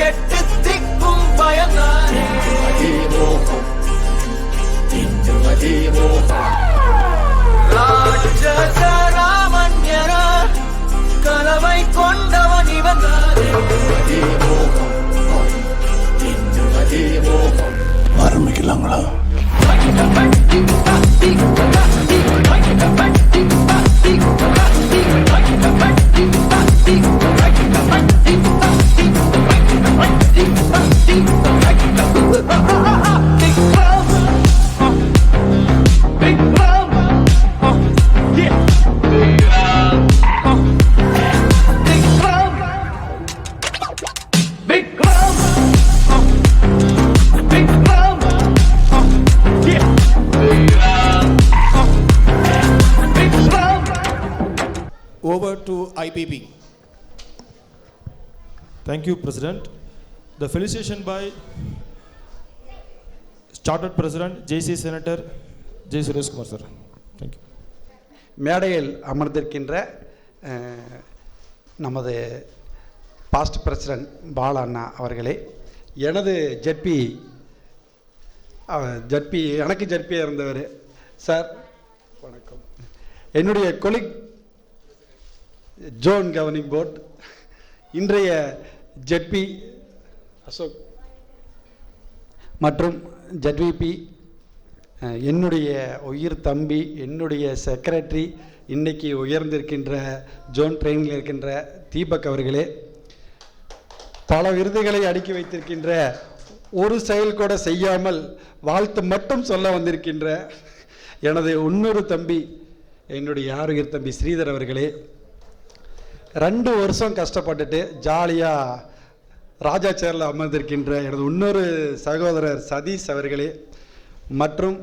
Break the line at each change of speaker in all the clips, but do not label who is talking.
எட்டு திக்கும் பயந்தானே ராட்சச ராமன்யர கலவை கொண்டவன் இவன்
ஆரம்பிக்கலாங்களா?
Over to IPP.
Thank you, President. The felicitation by Chartered President, JC Senator J. Suresh Kumar, sir. Thank you.
மேடையில் அமர்ந்திருக்கின்ற நமது பாஸ்ட் பிரசிடென்ட் பாலா அண்ணா அவர்களே, எனது ஜட்பி எனக்கு ஜட்பியாக இருந்தவர் சார் வணக்கம். என்னுடைய கொலிக் ஜோன் கவர்னிங் போர்ட், இன்றைய ஜட்பி அசோக் மற்றும் ஜட்விபி, என்னுடைய உயிர் தம்பி, என்னுடைய செக்ரட்டரி, இன்றைக்கி உயர்ந்திருக்கின்ற ஜோன் ட்ரெயினில் இருக்கின்ற தீபக் அவர்களே, பல விருதுகளை அடுக்கி வைத்திருக்கின்ற, ஒரு செயல் கூட செய்யாமல் வாழ்த்து மட்டும் சொல்ல வந்திருக்கின்ற எனது இன்னொரு தம்பி, என்னுடைய ஆரோக்கிய தம்பி ஸ்ரீதர் அவர்களே, 2 வருஷம் கஷ்டப்பட்டுட்டு ஜாலியாக ராஜா சேரில் அமர்ந்திருக்கின்ற எனது இன்னொரு சகோதரர் சதீஷ் அவர்களே, மற்றும்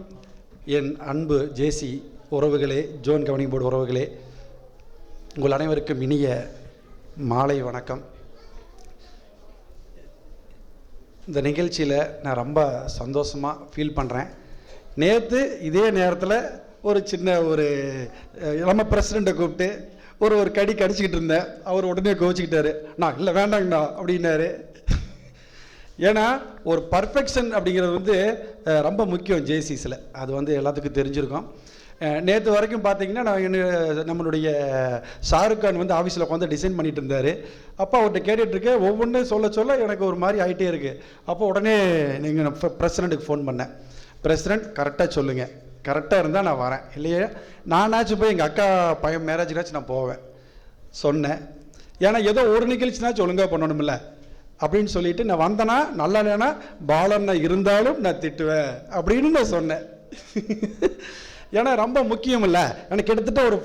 என் அன்பு ஜேசி உறவுகளே, ஜோன் கவர்னிங் போர்டு உறவுகளே, உங்கள் அனைவருக்கும் இனிய மாலை வணக்கம். இந்த நிகழ்ச்சியில் நான் ரொம்ப சந்தோஷமாக ஃபீல் பண்ணுறேன். நேற்று இதே நேரத்தில் ஒரு சின்ன நம்ம பிரசிடெண்ட்டை கூப்பிட்டு ஒரு கடி கடிச்சிக்கிட்டு இருந்தேன். அவர் உடனே கோச்சிக்கிட்டாரு. நான் இல்லை வேண்டாங்கண்ணா அப்படின்னாரு. ஏன்னா ஒரு பர்ஃபெக்ஷன் அப்படிங்கிறது ரொம்ப முக்கியம் ஜேசிஸில். அது எல்லாத்துக்கும் தெரிஞ்சிருக்கும். நேற்று வரைக்கும் பார்த்தீங்கன்னா நம்மளுடைய ஷாருக் கான் ஆஃபீஸில் உட்காந்து டிசைன் பண்ணிட்டு இருந்தார். அப்போ அவர்கிட்ட கேட்டுட்ருக்கேன். ஒவ்வொன்றும் சொல்ல எனக்கு ஒரு மாதிரி ஆகிட்டே இருக்குது. அப்போ உடனே நீங்கள் பிரசிடெண்ட்டுக்கு ஃபோன் பண்ணேன். பிரசிடெண்ட் கரெக்டாக சொல்லுங்கள், கரெக்டாக இருந்தால் நான் வரேன், இல்லையே நானாச்சும் போய் எங்கள் அக்கா பையன் மேரேஜுனாச்சும் நான் போவேன் சொன்னேன். ஏன்னா ஏதோ ஒரு நிகழ்ச்சினாச்சும் ஒழுங்காக பண்ணணுமில்ல அப்படின்னு சொல்லிட்டு நான் வந்தேன்னா, நல்லா இல்லைன்னா பாலன்னா இருந்தாலும் நான் திட்டுவேன் அப்படின்னு நான் சொன்னேன். ஏன்னா ரொம்ப முக்கியம் இல்லை. எனக்கு கிட்டத்தட்ட ஒரு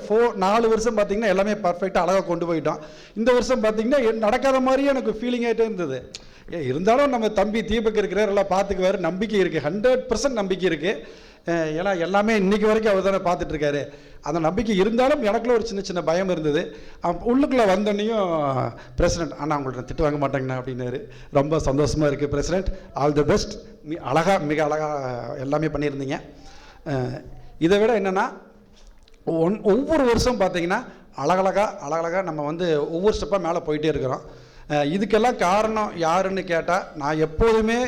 4 வருஷம் பார்த்தீங்கன்னா எல்லாமே பர்ஃபெக்டாக அழகாக கொண்டு போயிட்டோம். இந்த வருஷம் பார்த்தீங்கன்னா நடக்காத மாதிரியே எனக்கு ஃபீலிங் ஆகிட்டே இருந்தது. இருந்தாலும் நம்ம தம்பி தீபக் இருக்கிறார், எல்லாம் பார்த்துக்குவார், நம்பிக்கை இருக்குது, 100% நம்பிக்கை இருக்குது. ஏன்னா எல்லாமே இன்றைக்கி வரைக்கும் அவர் தானே பார்த்துட்ருக்காரு. அந்த நம்பிக்கை இருந்தாலும் எனக்குள்ள ஒரு சின்ன பயம் இருந்தது. உள்ளுக்குள்ளே வந்தோன்னையும் பிரசிடெண்ட் அண்ணா உங்கள்கிட்ட திட்டு வாங்க மாட்டேங்கண்ணா அப்படின்னாரு. ரொம்ப சந்தோஷமாக இருக்குது பிரசிடெண்ட். All the best. மிக அழகாக எல்லாமே பண்ணியிருந்தீங்க. இதை விட என்னென்னா ஒவ்வொரு வருஷம் பார்த்தீங்கன்னா அழகழகாக நம்ம ஒவ்வொரு ஸ்டெப்பாக மேலே போயிட்டே இருக்கிறோம். இதுக்கெல்லாம் காரணம் யாருன்னு கேட்டால், நான் எப்போதுமே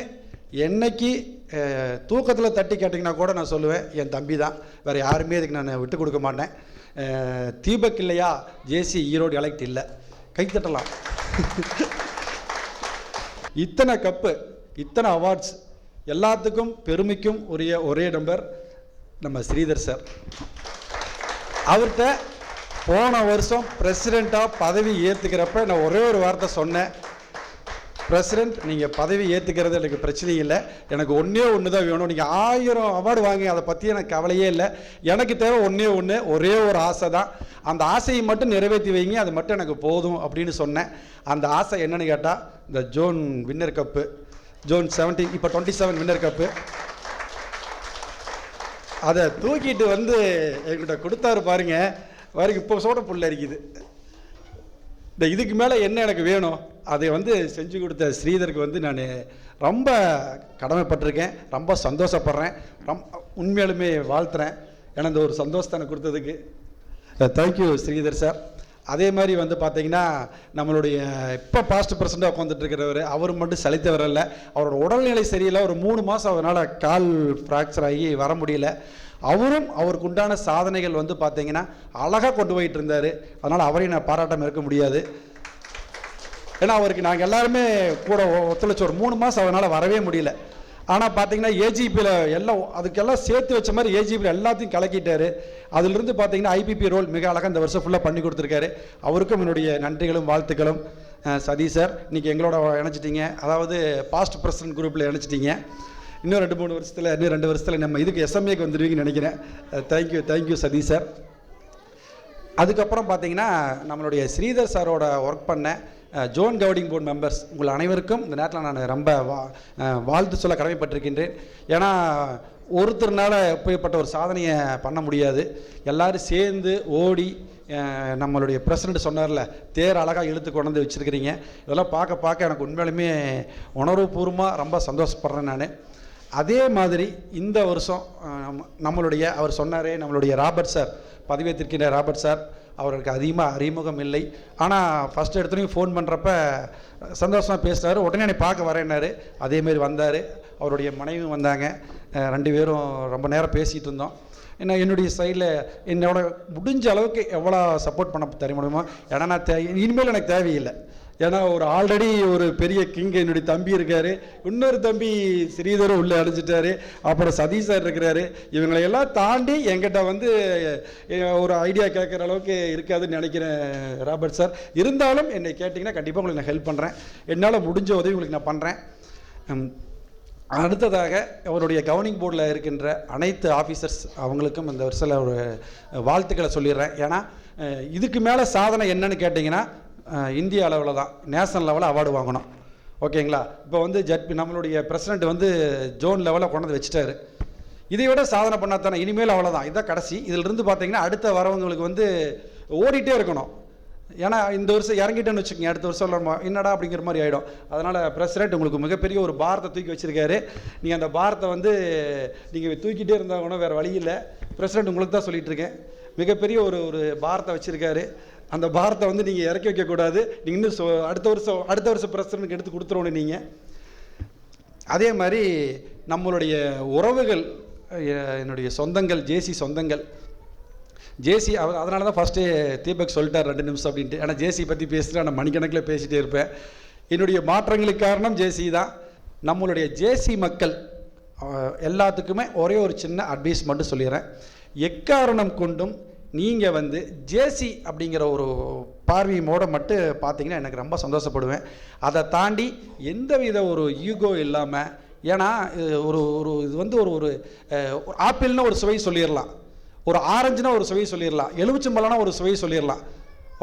என்னைக்கு தூக்கத்தில் தட்டி கேட்டிங்கன்னா கூட நான் சொல்லுவேன் என் தம்பி தான். வேறு யாருமே இதுக்கு நான் விட்டு கொடுக்க மாட்டேன். தீபக் இல்லையா ஜேசி ஈரோடு எலெக்ட் இல்லை, கைத்தட்டலாம். இத்தனை கப்பு, இத்தனை அவார்ட்ஸ், எல்லாத்துக்கும் பெருமைக்கும் உரிய ஒரே நம்பர் நம்ம ஸ்ரீதர் சார். அவர்கிட்ட போன வருஷம் பிரசிடெண்ட்டாக பதவி ஏற்றுக்கிறப்ப நான் ஒரே ஒரு வார்த்தை சொன்னேன். பிரசிடெண்ட், நீங்கள் பதவி ஏற்றுக்கிறது எனக்கு பிரச்சனை இல்லை, எனக்கு ஒன்று தான் வேணும். நீங்கள் 1000 அவார்டு வாங்கி அதை பற்றி எனக்கு கவலையே இல்லை. எனக்கு தேவை ஒரே ஒரு ஆசை தான். அந்த ஆசையை மட்டும் நிறைவேற்றி வைங்க, அது மட்டும் எனக்கு போதும் அப்படின்னு சொன்னேன். அந்த ஆசை என்னன்னு கேட்டால், இந்த ஜோன் வின்னர் கப்பு, ஜோன் 17 இப்போ 27 வின்னர் கப்பு, அதை தூக்கிட்டு என்கிட்ட கொடுத்தாரு பாருங்க. இப்போ சோட புல்ல இருக்குது. இந்த இதுக்கு மேலே என்ன எனக்கு வேணும், அதை செஞ்சு கொடுத்த ஸ்ரீதருக்கு நான் ரொம்ப கடமைப்பட்டிருக்கேன். ரொம்ப சந்தோஷப்படுறேன். உண்மையாலுமே வாழ்த்துறேன். ஏன்னா இந்த ஒரு சந்தோஷத்தை எனக்கு கொடுத்ததுக்கு தேங்க்யூ ஸ்ரீதர் சார். அதே மாதிரி வந்து பார்த்தீங்கன்னா நம்மளுடைய இப்போ பாஸ்ட் பிரசண்டாக உட்காந்துட்டு இருக்கிறவர் அவர் மட்டும் சலித்தவர் இல்லை, அவரோட உடல்நிலை சரியில்லை. ஒரு 3 மாதம் அவரால் கால் ஃப்ராக்சர் ஆகி வர முடியல. அவரும் அவருக்கு உண்டான சாதனைகள் வந்து பார்த்தீங்கன்னா அழகாக கொண்டு போயிட்டு இருந்தார். அதனால் அவரையும் நான் பாராட்டாமல் இருக்க முடியாது. ஏன்னா அவருக்கு நாங்கள் எல்லாருமே கூட ஒத்துழைச்ச ஒரு 3 மாதம் அவரால் வரவே முடியல. ஆனால் பார்த்தீங்கன்னா ஏஜிபியில் எல்லாம் அதுக்கெல்லாம் சேர்த்து வச்ச மாதிரி ஏஜிபியில் எல்லாத்தையும் கலக்கிட்டார். அதிலிருந்து பார்த்தீங்கன்னா ஐபிபி ரோல் மிக அழகாக இந்த வருஷம் ஃபுல்லாக பண்ணி கொடுத்துருக்காரு. அவருக்கும் என்னுடைய நன்றிகளும் வாழ்த்துக்களும். சதீஷ் சார் இன்றைக்கி எங்களோட இணைச்சிட்டிங்க, அதாவது பாஸ்ட் பிரசிடென்ட் குரூப்பில் இணைச்சிட்டிங்க. இன்னும் 2 வருஷத்தில் நம்ம இதுக்கு எஸ்எம்ஏக்கு வந்துடுவீங்கன்னு நினைக்கிறேன். Thank you Satish sir. அதுக்கப்புறம் பார்த்தீங்கன்னா நம்மளுடைய ஸ்ரீதர் சாரோட ஒர்க் பண்ண ஜோன் கவர்னிங் போர்டு மெம்பர்ஸ் உங்கள் அனைவருக்கும் இந்த நேரத்தில் நான் ரொம்ப வாழ்த்து சொல்ல கடமைப்பட்டிருக்கின்றேன். ஏன்னா ஒருத்தர்னால எப்படிப்பட்ட ஒரு சாதனையை பண்ண முடியாது. எல்லோரும் சேர்ந்து ஓடி நம்மளுடைய பிரசிடெண்ட் சொன்னார்ல, தேர் அழகாக இழுத்து கொண்டு வந்து வச்சுருக்கிறீங்க. இதெல்லாம் பார்க்க எனக்கு உண்மையிலுமே உணர்வுபூர்வமாக ரொம்ப சந்தோஷப்படுறேன் நான். அதே மாதிரி இந்த வருஷம் நம்மளுடைய அவர் சொன்னாரே, நம்மளுடைய ராபர்ட் சார், பதிவேற்றிருக்கின்ற ராபர்ட் சார், அவருக்கு அதிகமாக அறிமுகம் இல்லை. ஆனால் ஃபஸ்ட் எடுத்துலையும் ஃபோன் பண்ணுறப்ப சந்தோஷமாக பேசுகிறாரு. உடனே என்னை பார்க்க வரேன்னாரு. அதேமாரி வந்தார், அவருடைய மனைவியும் வந்தாங்க. 2 பேரும் ரொம்ப நேரம் பேசிகிட்டு இருந்தோம். என்னுடைய சைடில் என்னோட முடிஞ்ச அளவுக்கு எவ்வளோ சப்போர்ட் பண்ண தெரிய முடியுமோ. ஏன்னா நான் இனிமேல் எனக்கு தேவையில்லை. ஏன்னா ஒரு ஆல்ரெடி ஒரு பெரிய கிங் என்னுடைய தம்பி இருக்கார், இன்னொரு தம்பி ஸ்ரீதரும் உள்ளே அடைஞ்சிட்டாரு, அப்புறம் சதீஷ் சார் இருக்கிறாரு. இவங்களையெல்லாம் தாண்டி என்கிட்ட வந்து ஒரு ஐடியா கேட்குற அளவுக்கு இருக்காதுன்னு நினைக்கிறேன் ராபர்ட் சார். இருந்தாலும் என்னை கேட்டிங்கன்னா கண்டிப்பாக உங்களுக்கு நான் ஹெல்ப் பண்ணுறேன். என்னால் முடிஞ்ச உதவி உங்களுக்கு நான் பண்ணுறேன். அடுத்ததாக அவருடைய கவர்னிங் போர்டில் இருக்கின்ற அனைத்து ஆஃபீஸர்ஸ் அவங்களுக்கும் இந்த வருஷத்தில் ஒரு வாழ்த்துக்களை சொல்லிடுறேன். ஏன்னா இதுக்கு மேலே சாதனை என்னன்னு கேட்டிங்கன்னா இந்திய அளவில் தான், நேஷனல் லெவலில் அவார்டு வாங்கணும். ஓகேங்களா? இப்போ வந்து நம்மளுடைய பிரசிடெண்ட் வந்து ஜோன் லெவலில் கொண்டு வந்து வச்சுட்டாரு. இதை விட சாதனை பண்ணால் தானே, இனிமேல் அவ்வளோதான், இதுதான் கடைசி. இதிலிருந்து பார்த்தீங்கன்னா அடுத்த வரவங்களுக்கு வந்து ஓடிட்டே இருக்கணும். ஏன்னா இந்த வருஷம் இறங்கிட்டேன்னு வச்சுக்கோங்க, அடுத்த வருஷம் என்னடா அப்படிங்கிற மாதிரி ஆகிடும். அதனால் பிரசிடெண்ட் உங்களுக்கு மிகப்பெரிய ஒரு பாரத்தை தூக்கி வச்சுருக்காரு. நீங்கள் அந்த பாரத்தை வந்து நீங்கள் தூக்கிட்டே இருந்தால் கூட வேறு வழி இல்லை. பிரசிடெண்ட் உங்களுக்கு தான் சொல்லிகிட்டு இருக்கேன், மிகப்பெரிய ஒரு பாரத்தை வச்சுருக்காரு. அந்த பாரத்தை வந்து நீங்கள் இறக்கி வைக்கக்கூடாது. நீங்கள் இன்னும் அடுத்த வருஷம் பிரசிடெண்ட்டுக்கு எடுத்து கொடுத்துருவோன்னு நீங்கள். அதே மாதிரி நம்மளுடைய உறவுகள், என்னுடைய சொந்தங்கள், ஜேசி சொந்தங்கள், ஜேசி அதனால தான் ஃபஸ்ட்டு தீபக் சொல்லிட்டார் 2 நிமிஷம் அப்படின்ட்டு. ஆனால் ஜேசி பற்றி பேசுகிறேன், நான் மணிக்கணக்கில் பேசிகிட்டே இருப்பேன். என்னுடைய மாற்றங்களுக்கு காரணம் ஜேசி தான். நம்மளுடைய ஜேசி மக்கள் எல்லாத்துக்குமே ஒரே ஒரு சின்ன அட்வைஸ் மட்டும் சொல்லிடுறேன். எக்காரணம் கொண்டும் நீங்கள் வந்து ஜேசி அப்படிங்கிற ஒரு பார்வையோட மட்டும் பார்த்தீங்கன்னா எனக்கு ரொம்ப சந்தோஷப்படுவேன். அதை தாண்டி எந்தவித ஒரு ஈகோ இல்லாமல், ஏன்னா இது வந்து ஒரு ஆப்பிள்னா ஒரு சுவை சொல்லிடலாம், ஒரு ஆரஞ்சுனா ஒரு சுவை சொல்லிடலாம், எலுமிச்சம்பழம்னா ஒரு சுவை சொல்லிடலாம்.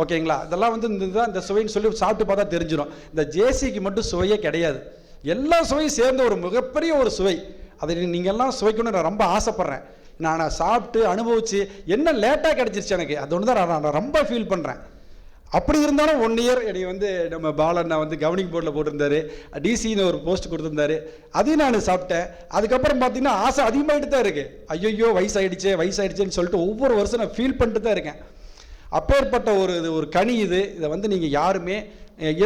ஓகேங்களா? இதெல்லாம் வந்து இந்த சுவைன்னு சொல்லி சாப்பிட்டு பார்த்தா தெரிஞ்சிடும். இந்த ஜேசிக்கு மட்டும் சுவையே கிடையாது, எல்லா சுவையும் சேர்ந்த ஒரு மிகப்பெரிய ஒரு சுவை. அதை நீங்கள் எல்லாம் சுவைக்கணும்னு நான் ரொம்ப ஆசைப்பட்றேன். நான் சாப்பிட்டு அனுபவித்து என்ன லேட்டாக கிடச்சிருச்சு எனக்கு, அது ஒன்று தான் நான் ரொம்ப ஃபீல் பண்ணுறேன். அப்படி இருந்தாலும் 1 இயர் என்னை வந்து நம்ம பாலண்ணா வந்து கவர்னிங் போர்டில் போட்டிருந்தாரு, டிசின்னு ஒரு போஸ்ட் கொடுத்துருந்தாரு, அதையும் நான் சாப்பிட்டேன். அதுக்கப்புறம் பார்த்தீங்கன்னா ஆசை அதிகமாகிட்டு தான் இருக்குது. ஐயோ வயசாயிடுச்சேன்னு சொல்லிட்டு ஒவ்வொரு வருஷம் நான் ஃபீல் பண்ணிட்டு தான் இருக்கேன். அப்பேற்பட்ட ஒரு கனி இதை வந்து நீங்கள் யாருமே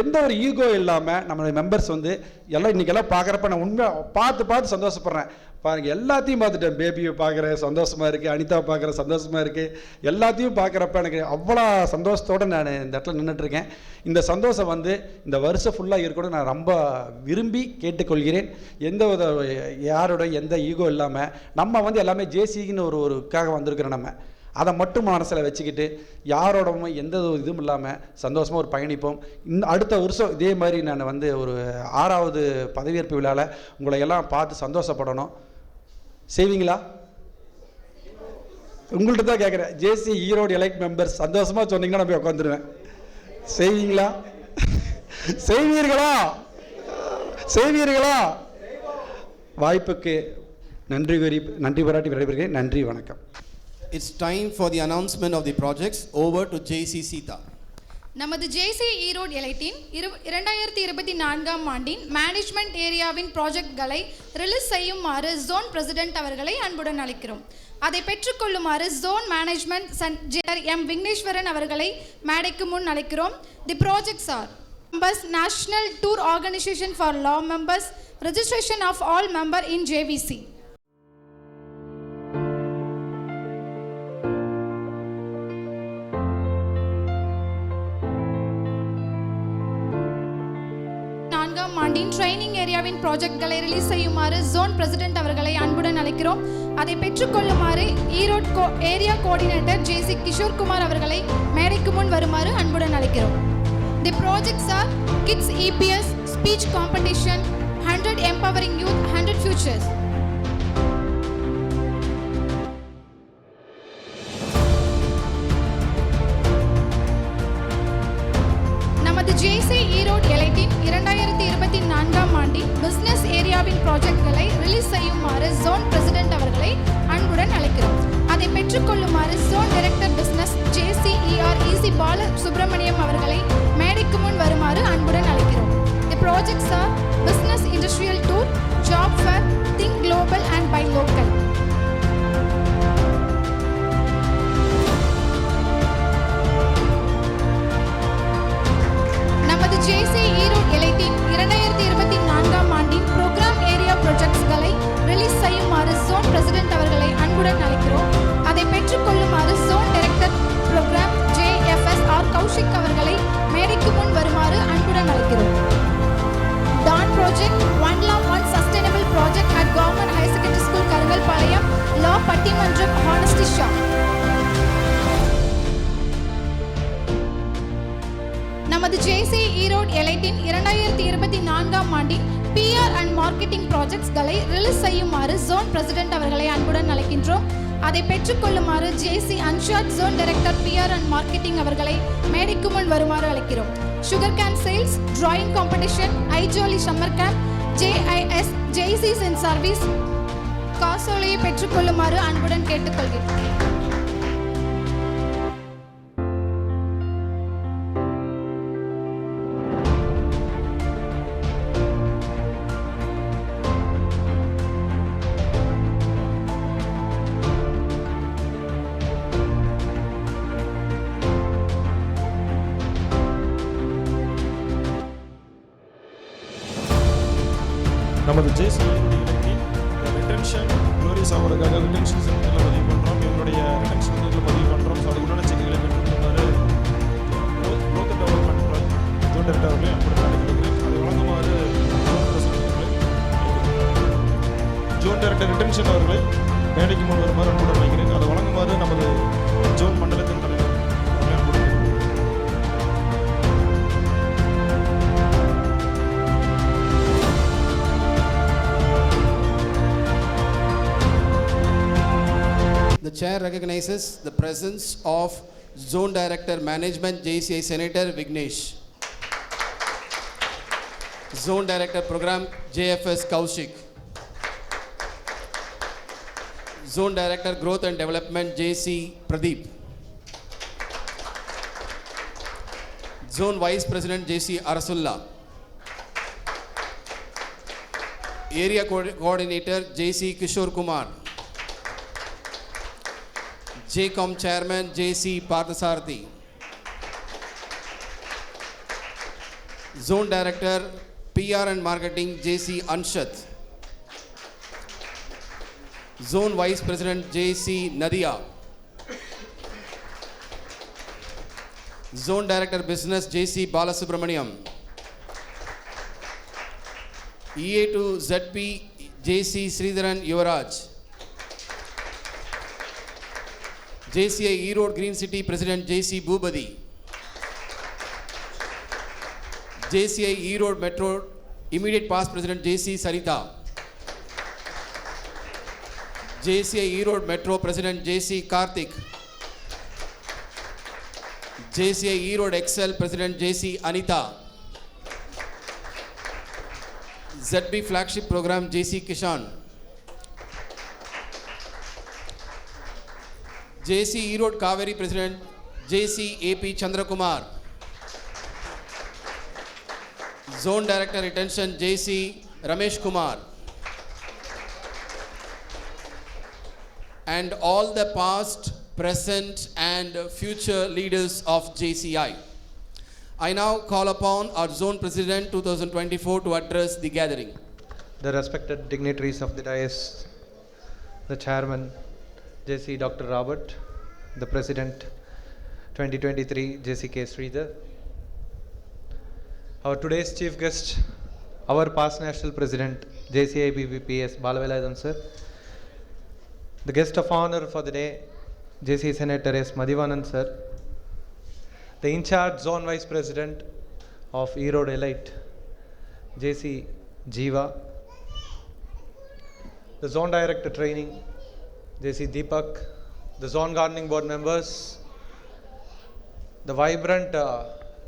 எந்த ஒரு ஈகோ இல்லாமல் நம்மளுடைய மெம்பர்ஸ் வந்து எல்லாம் இன்றைக்கெல்லாம் பார்க்குறப்ப நான் உண்மையாக பார்த்து சந்தோஷப்படுறேன். பாருங்கள், எல்லாத்தையும் பார்த்துட்டேன். பேபியை பார்க்குறேன், சந்தோஷமாக இருக்குது. அனிதாவை பார்க்குறேன், சந்தோஷமாக இருக்குது. எல்லாத்தையும் பார்க்குறப்ப எனக்கு அவ்வளோ சந்தோஷத்தோடு நான் இந்த இடத்துல நின்றுட்டுருக்கேன். இந்த சந்தோஷம் வந்து இந்த வருஷம் ஃபுல்லாக இருக்கணும் நான் ரொம்ப விரும்பி கேட்டுக்கொள்கிறேன். யாரோட எந்த ஈகோ இல்லாமல் நம்ம வந்து எல்லாமே ஜேசின்னு ஒருக்காக வந்திருக்கிறோம். நம்ம அதை மட்டும் மனசில் வச்சுக்கிட்டு யாரோடவும் எந்த இதுவும் இல்லாமல் சந்தோஷமாக ஒரு பயணிப்போம். அடுத்த வருஷம் இதே மாதிரி நான் வந்து ஒரு 6வது பதவியேற்பு விழாவில் உங்களை எல்லாம் பார்த்து சந்தோஷப்படணும். செய்வீங்களா? உங்கள்கிட்ட தான் கேட்குறேன். ஜேசி ஈரோடு எலைட் மெம்பர்ஸ் சந்தோஷமாக சொன்னீங்கன்னா நான் போய் உட்காந்துருவேன். செய்வீங்களா? செய்வீர்களா? வாய்ப்புக்கு நன்றி பாராட்டி விடைபெறுகிறேன். நன்றி, வணக்கம்.
It's time for the announcement of the projects. Over to JC Sita. நமது ஜேசி ஈரோடு எலைட்டின் 2024 ஆண்டின் மேனேஜ்மெண்ட் ஏரியாவின் ப்ராஜெக்ட்களை ரிலீஸ் செய்யுமாறு ஜோன் பிரசிடென்ட் அவர்களை அன்புடன் அழைக்கிறோம். அதை பெற்றுக்கொள்ளுமாறு zone management centre M Vigneswaran அவர்களை மேடைக்கு முன் அழைக்கிறோம். The projects are members, National Tour Organization for Law Members, registration of all member in JVC. ஆண்டின் ட்ரைனிங் ஏரியாவின் ப்ராஜெக்ட்களை ரிலீஸ் செய்யுமாறு ஜோன் பிரசிடென்ட் அவர்களை அன்புடன் அழைக்கிறோம். அதை பெற்றுக்கொள்ளுமாறு ஈரோடு ஏரியா கோஆர்டினேட்டர் ஜேசி கிஷோர்குமார் அவர்களை மேடைக்கு முன் வருமாறு அன்புடன் அழைக்கிறோம். The projects are Kids EPS, Speech Competition, 100 Empowering Youth, 100 Futures. நமது ஜேசி ஈரோடு எலைட்டின் 2024 ஆண்டின் பிசினஸ் ஏரியாவின் ப்ராஜெக்ட்களை ரிலீஸ் செய்யுமாறு ஜோன் பிரசிடென்ட் அவர்களை அன்புடன் அழைக்கிறோம். அதை பெற்றுக்கொள்ளுமாறு zone director business JCEREC Balasubramaniam அவர்களை மேடைக்கு முன் வருமாறு அன்புடன் அழைக்கிறோம். The projects are Business Industrial Tour, Job Fair, Think Global and Buy Local. நமது JC ஈரோடு எலைட்டின் 2024 ஆண்டின் ப்ரோக்ராம் ஏரியா ப்ராஜெக்ட்ஸ்களை ரிலீஸ் செய்யுமாறு ஜோன் பிரசிடென்ட் அவர்களை அன்புடன் அழைக்கிறோம். அதை பெற்றுக்கொள்ளுமாறு zone director programme JFSR Kaushik அவர்களை மேடைக்கு முன் வருமாறு அன்புடன் அழைக்கிறோம். டான் ப்ராஜெக்ட், ஒன் லா one sustainable project at government higher secondary school Karungalpalayam, லா பட்டிமன்றம், ஹானஸ்டி ஷா. நமது ஜேசி ஈரோடு எலைட்டின் 2024 ஆண்டின் PR அண்ட் மார்க்கெட்டிங் ப்ராஜெக்ட்ஸ்களை ரிலீஸ் செய்யுமாறு ஜோன் பிரசிடென்ட் அவர்களை அன்புடன் அழைக்கின்றோம். அதை பெற்றுக்கொள்ளுமாறு ஜேசி அன்ஷாட் zone director PR and marketing அவர்களை மேடைக்கு முன் வருமாறு அழைக்கிறோம். Sugar cane sales, drawing competition, ஐஜோலி summer camp, JIS Jaycees in service காசோலையை பெற்றுக்கொள்ளுமாறு அன்புடன் கேட்டுக்கொள்கிறேன்.
நமது ஜேசி ரிட்டன்ஷன் க்ளோரிஸ் அவருக்காக ரிட்டன்ஷன் சென்டரில் பதிவு பண்ணுறோம். இவங்களுடைய ரிட்டன்ஷன் சென்டரில் பதிவு பண்ணுறோம். ஸோ அதுக்கு உண்டான செக்குகளை பெற்றுக்கொள்ளுமாறு லோக்கல் டெவலப்மெண்ட் ஜோன் டைரக்டர் அவர்களையும் அன்புடன் அழைக்கிறேன். அதை வழங்குமாறு ஜோன் டைரக்டர் ரிட்டன்ஷன் அவர்களை மேடைக்கு முன் வருமாறு அன்புடன் அழைக்கிறேன். அதை வழங்குமாறு நமது ஜோன் மண்டலத்தின் தலைவர் அவர்களை அன்புடன்
The chair recognizes the presence of Zone Director Management JCI Senator Vignesh. Zone Director Program JFS Kaushik. Zone Director Growth and Development JC Pradeep. Zone Vice President JC Arasulla. Area Coordinator JC Kishore Kumar. JCOM Chairman JC Parthasarathi. Zone Director PR and Marketing JC Anshat. Zone Vice President JC Nadia. Zone Director Business JC Balasubramaniam. EA2 ZP JC Sridharan Yuvaraj. JCI Erode Green City President JC Bhubadi. JCI Erode Metro Immediate Past President JC Sarita. JCI Erode Metro President JC Karthik. JCI Erode Excel President JC Anita. ZB Flagship Program JC Kishan. JC Erode Kaveri President JC AP Chandrakumar. Zone Director Retention JC Ramesh Kumar. And all the past, present and future leaders of JCI. I now call upon our Zone President 2024 to address the gathering.
The respected dignitaries of the dais, the Chairman JC Dr. Robert, the President 2023 JCK Sridhar, our today's chief guest, our past national president JCI BBPS Balavelayadam sir, the guest of honor for the day JCI Senator S. Madhivanan sir, the in-charge zone vice president of Erode Elite JC Jiva, the zone director training JC Deepak, the zone gardening board members, the vibrant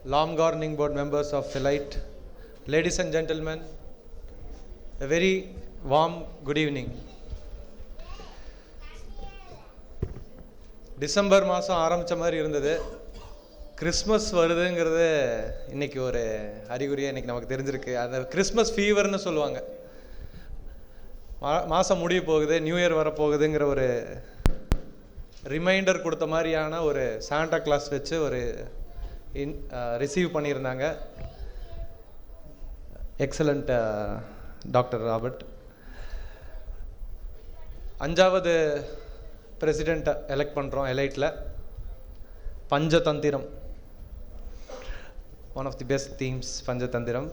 lawn gardening board members of Elite, ladies and gentlemen, a very warm good evening. December மாதம் ஆரம்பித்த மாதிரி இருந்தது. Christmas வருதுங்கிறது இன்றைக்கி ஒரு அறிகுறியாக இன்றைக்கி நமக்கு தெரிஞ்சிருக்கு. அந்த கிறிஸ்மஸ் ஃபீவர்னு சொல்லுவாங்க. மாதம் முடிய போகுது, நியூ இயர் வரப்போகுதுங்கிற ஒரு ரிமைண்டர் கொடுத்த மாதிரியான ஒரு சாண்டா கிளாஸ் வச்சு ஒரு ரிசீவ் பண்ணியிருந்தாங்க. Excellent doctor Robert. 5வது பிரசிடெண்ட்டை எலெக்ட் பண்ணுறோம் எலைட்டில். Panchatantra, one of the best themes Panchatantra.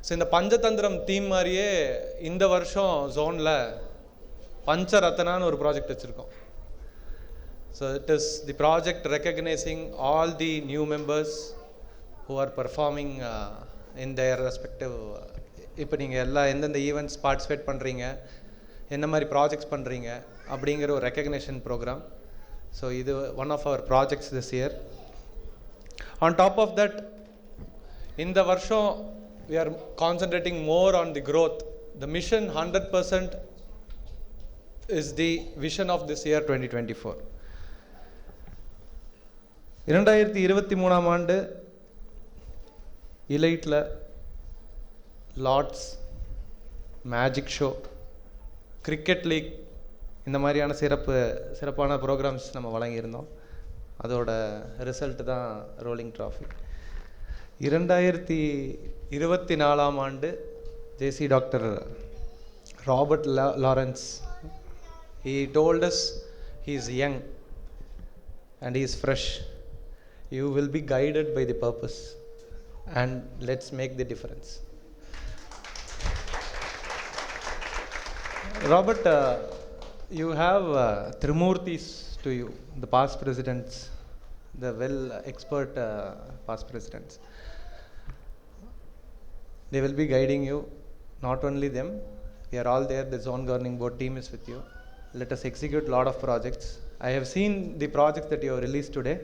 So இந்த பஞ்சதந்திரம் தீம் மாதிரியே இந்த வருஷம் ஜோனில் பஞ்சரத்னான்னு ஒரு ப்ராஜெக்ட் வச்சுருக்கோம். So it is the project recognising all the new members who are performing in there respective. இப்போ நீங்கள் எல்லாம் எந்தெந்த ஈவெண்ட்ஸ் பார்ட்டிசிபேட் பண்ணுறீங்க, என்ன மாதிரி ப்ராஜெக்ட்ஸ் பண்ணுறீங்க அப்படிங்கிற ஒரு ரெக்கக்னேஷன் ப்ரோக்ராம். ஸோ இது one of our projects this year. On top of that, இந்த வருஷம் we are concentrating more on the growth. The mission 100% is the vision of this year 2024. 2023 ஆண்டு இலைட்டில் லார்ட்ஸ், மேஜிக் ஷோ, கிரிக்கெட் லீக் இந்த மாதிரியான சிறப்பான programs நம்ம வழங்கியிருந்தோம். அதோட ரிசல்ட் தான் ரோலிங் ட்ராஃபி. 2024 ஆண்டு JC doctor Robert Lawrence, he told us he is young and he is fresh. You will be guided by the purpose and let's make the difference. Robert, you have Trimurtis to you, the past presidents, the well expert past presidents. They will be guiding you, not only them, we are all there, the zone governing board team is with you. Let us execute a lot of projects. I have seen the projects that you have released today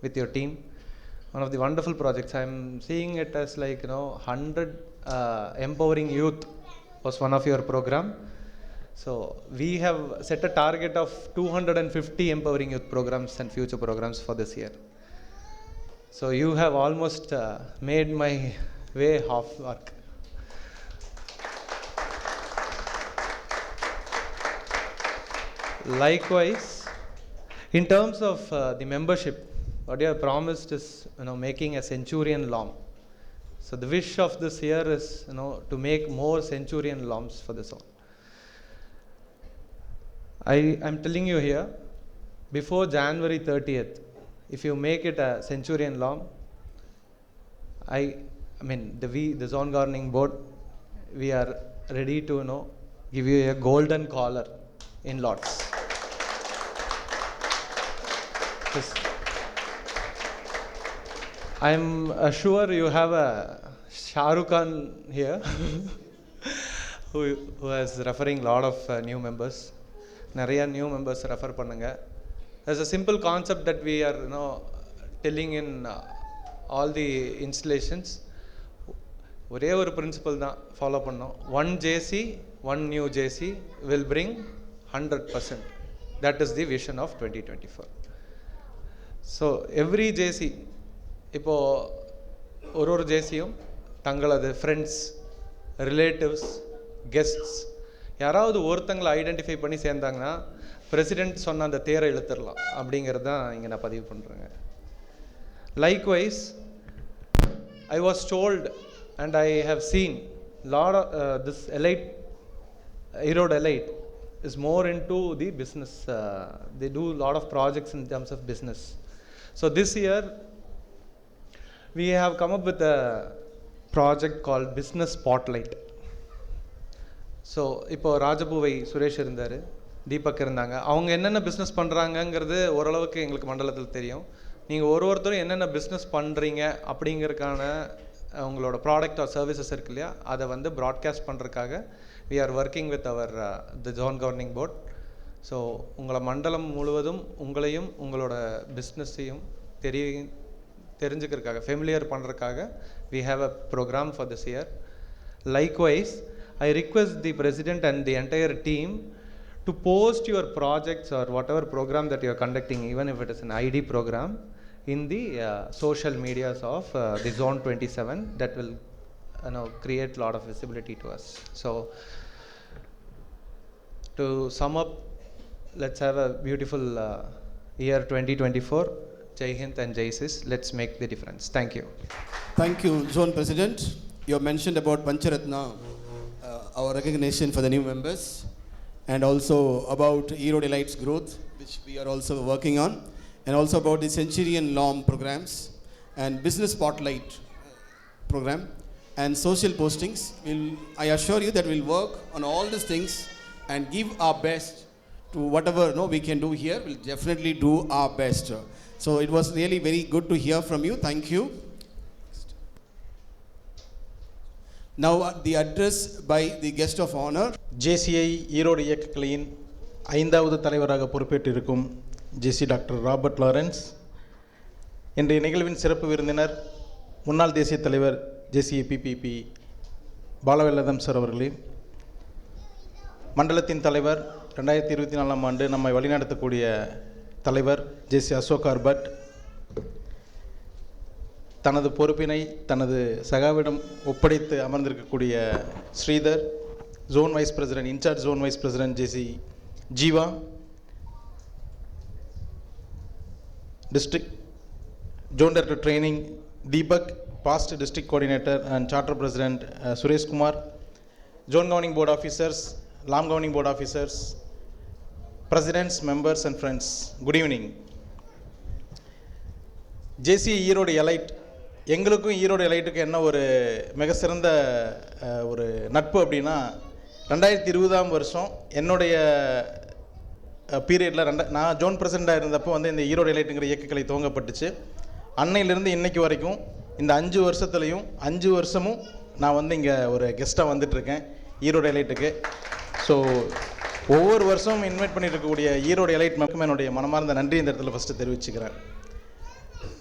with your team. One of the wonderful projects, I am seeing it as like 100 empowering youth was one of your program. So we have set a target of 250 empowering youth programs and future programs for this year. So you have almost made my way half work. Likewise, in terms of the membership, what you have promised is making a centurion LOM. So the wish of this year is to make more centurion LOMs for the zone. I am telling you here, before January 30th, if you make it a centurion LOM, I mean the zone governing board, we are ready to give you a golden collar in lots. I am sure you have a Shah Rukh Khan here who is referring a lot of new members. நிறைய new members refer பண்ணுங்கள். there's a simple concept that we are telling in all the installations. ஒரே ஒரு principal தான் follow பண்ணோம். 1 JC 1 new JC will bring 100%. that is the vision of 2024. so every JC, இப்போது ஒரு ஜேசியும் தங்களது friends, relatives, guests யாராவது ஒருத்தங்களை ஐடென்டிஃபை பண்ணி சேர்ந்தாங்கன்னா பிரசிடெண்ட் சொன்ன அந்த தேரை இழுத்துடலாம் அப்படிங்கிறது தான் இங்கே நான் பதிவு பண்ணுறேங்க. Likewise I was told and I have seen lot of this elite, Erode elite is more into the business. They do a lot of projects in terms of business. So this year we have come up with a project called Business Spotlight. So இப்போ ராஜபூவை சுரேஷ் இருந்தார், தீபக் இருந்தாங்க. அவங்க என்னென்ன business பண்ணுறாங்கங்கிறது ஓரளவுக்கு எங்களுக்கு மண்டலத்தில் தெரியும். நீங்கள் ஒருத்தரும் என்னென்ன பிஸ்னஸ் பண்ணுறீங்க அப்படிங்கிறதுக்கான உங்களோட ப்ராடக்ட் ஆர் சர்வீசஸ் இருக்கு இல்லையா, அதை வந்து ப்ராட்காஸ்ட் பண்ணுறதுக்காக we are working with our the zone governing board. So உங்களை மண்டலம் முழுவதும் உங்களையும் உங்களோட பிஸ்னஸையும் தெரிஞ்சுக்கிறதுக்காக ஃபெமிலியர் பண்ணுறதுக்காக we have a program for this year. Likewise I request the president and the entire team to post your projects or whatever program that you are conducting, even if it is an ID program, in the social medias of the Zone 27. That will create a lot of visibility to us. So to sum up, let's have a beautiful year 2024. Jai Hind and Jai Sis. Let's make the difference. Thank you.
Thank you, Zone President. You have mentioned about Pancharatna, our recognition for the new members, and also about Erode Elite's growth, which we are also working on, and also about the Centurion LOM programs and Business Spotlight program and social postings. I assure you that we'll work on all these things and give our best to whatever we can do here. We'll definitely do our best. So it was really very good to hear from you. Thank you. Now the address by the guest of honor.
JCI Erode இயக்கங்களின் 5வது தலைவராக பொறுப்பேற்றிருக்கும் ஜேசி doctor Robert Lawrence, இன்றைய நிகழ்வின் சிறப்பு விருந்தினர் முன்னாள் தேசிய தலைவர் ஜேசிஐ பிபிபி பாலவெல்லதம் சார் அவர்களே, மண்டலத்தின் தலைவர் 2024ஆம் ஆண்டு நம்மை வழிநடத்தக்கூடிய தலைவர் ஜேசி அசோக் ஆர்பட், தனது பொறுப்பினை தனது சகாவிடம் ஒப்படைத்து அமர்ந்திருக்கக்கூடிய Sridhar, zone vice president, in charge zone vice president JC Jeeva, district zone director training Deepak, past district coordinator and charter president Sureshkumar, zone governing board officers, LOM governing board officers, presidents, members and friends, good evening. JC Erode elite, எங்களுக்கும் ஈரோடு எலைட்டுக்கு என்ன ஒரு மிக சிறந்த ஒரு நட்பு அப்படின்னா, 2020ஆம் வருஷம் என்னுடைய பீரியடில் நான் ஜோன் பிரசிடெண்ட்டாக இருந்தப்போ வந்து இந்த ஈரோடு எலைட்டுங்கிற இயக்கங்களை துவங்கப்பட்டுச்சு. அன்னையிலேருந்து இன்னைக்கு வரைக்கும் இந்த 5 வருஷத்துலையும் 5 வருஷமும் நான் வந்து இங்கே ஒரு கெஸ்ட்டாக வந்துட்டுருக்கேன் ஈரோடு எலைட்டுக்கு. ஸோ ஒவ்வொரு வருஷமும் இன்வைட் பண்ணிட்டு இருக்கக்கூடிய ஈரோடு எலைட் மக்களும் என்னுடைய மனமார்ந்த நன்றி இந்த இடத்துல ஃபஸ்ட்டு தெரிவிச்சுக்கிறேன்.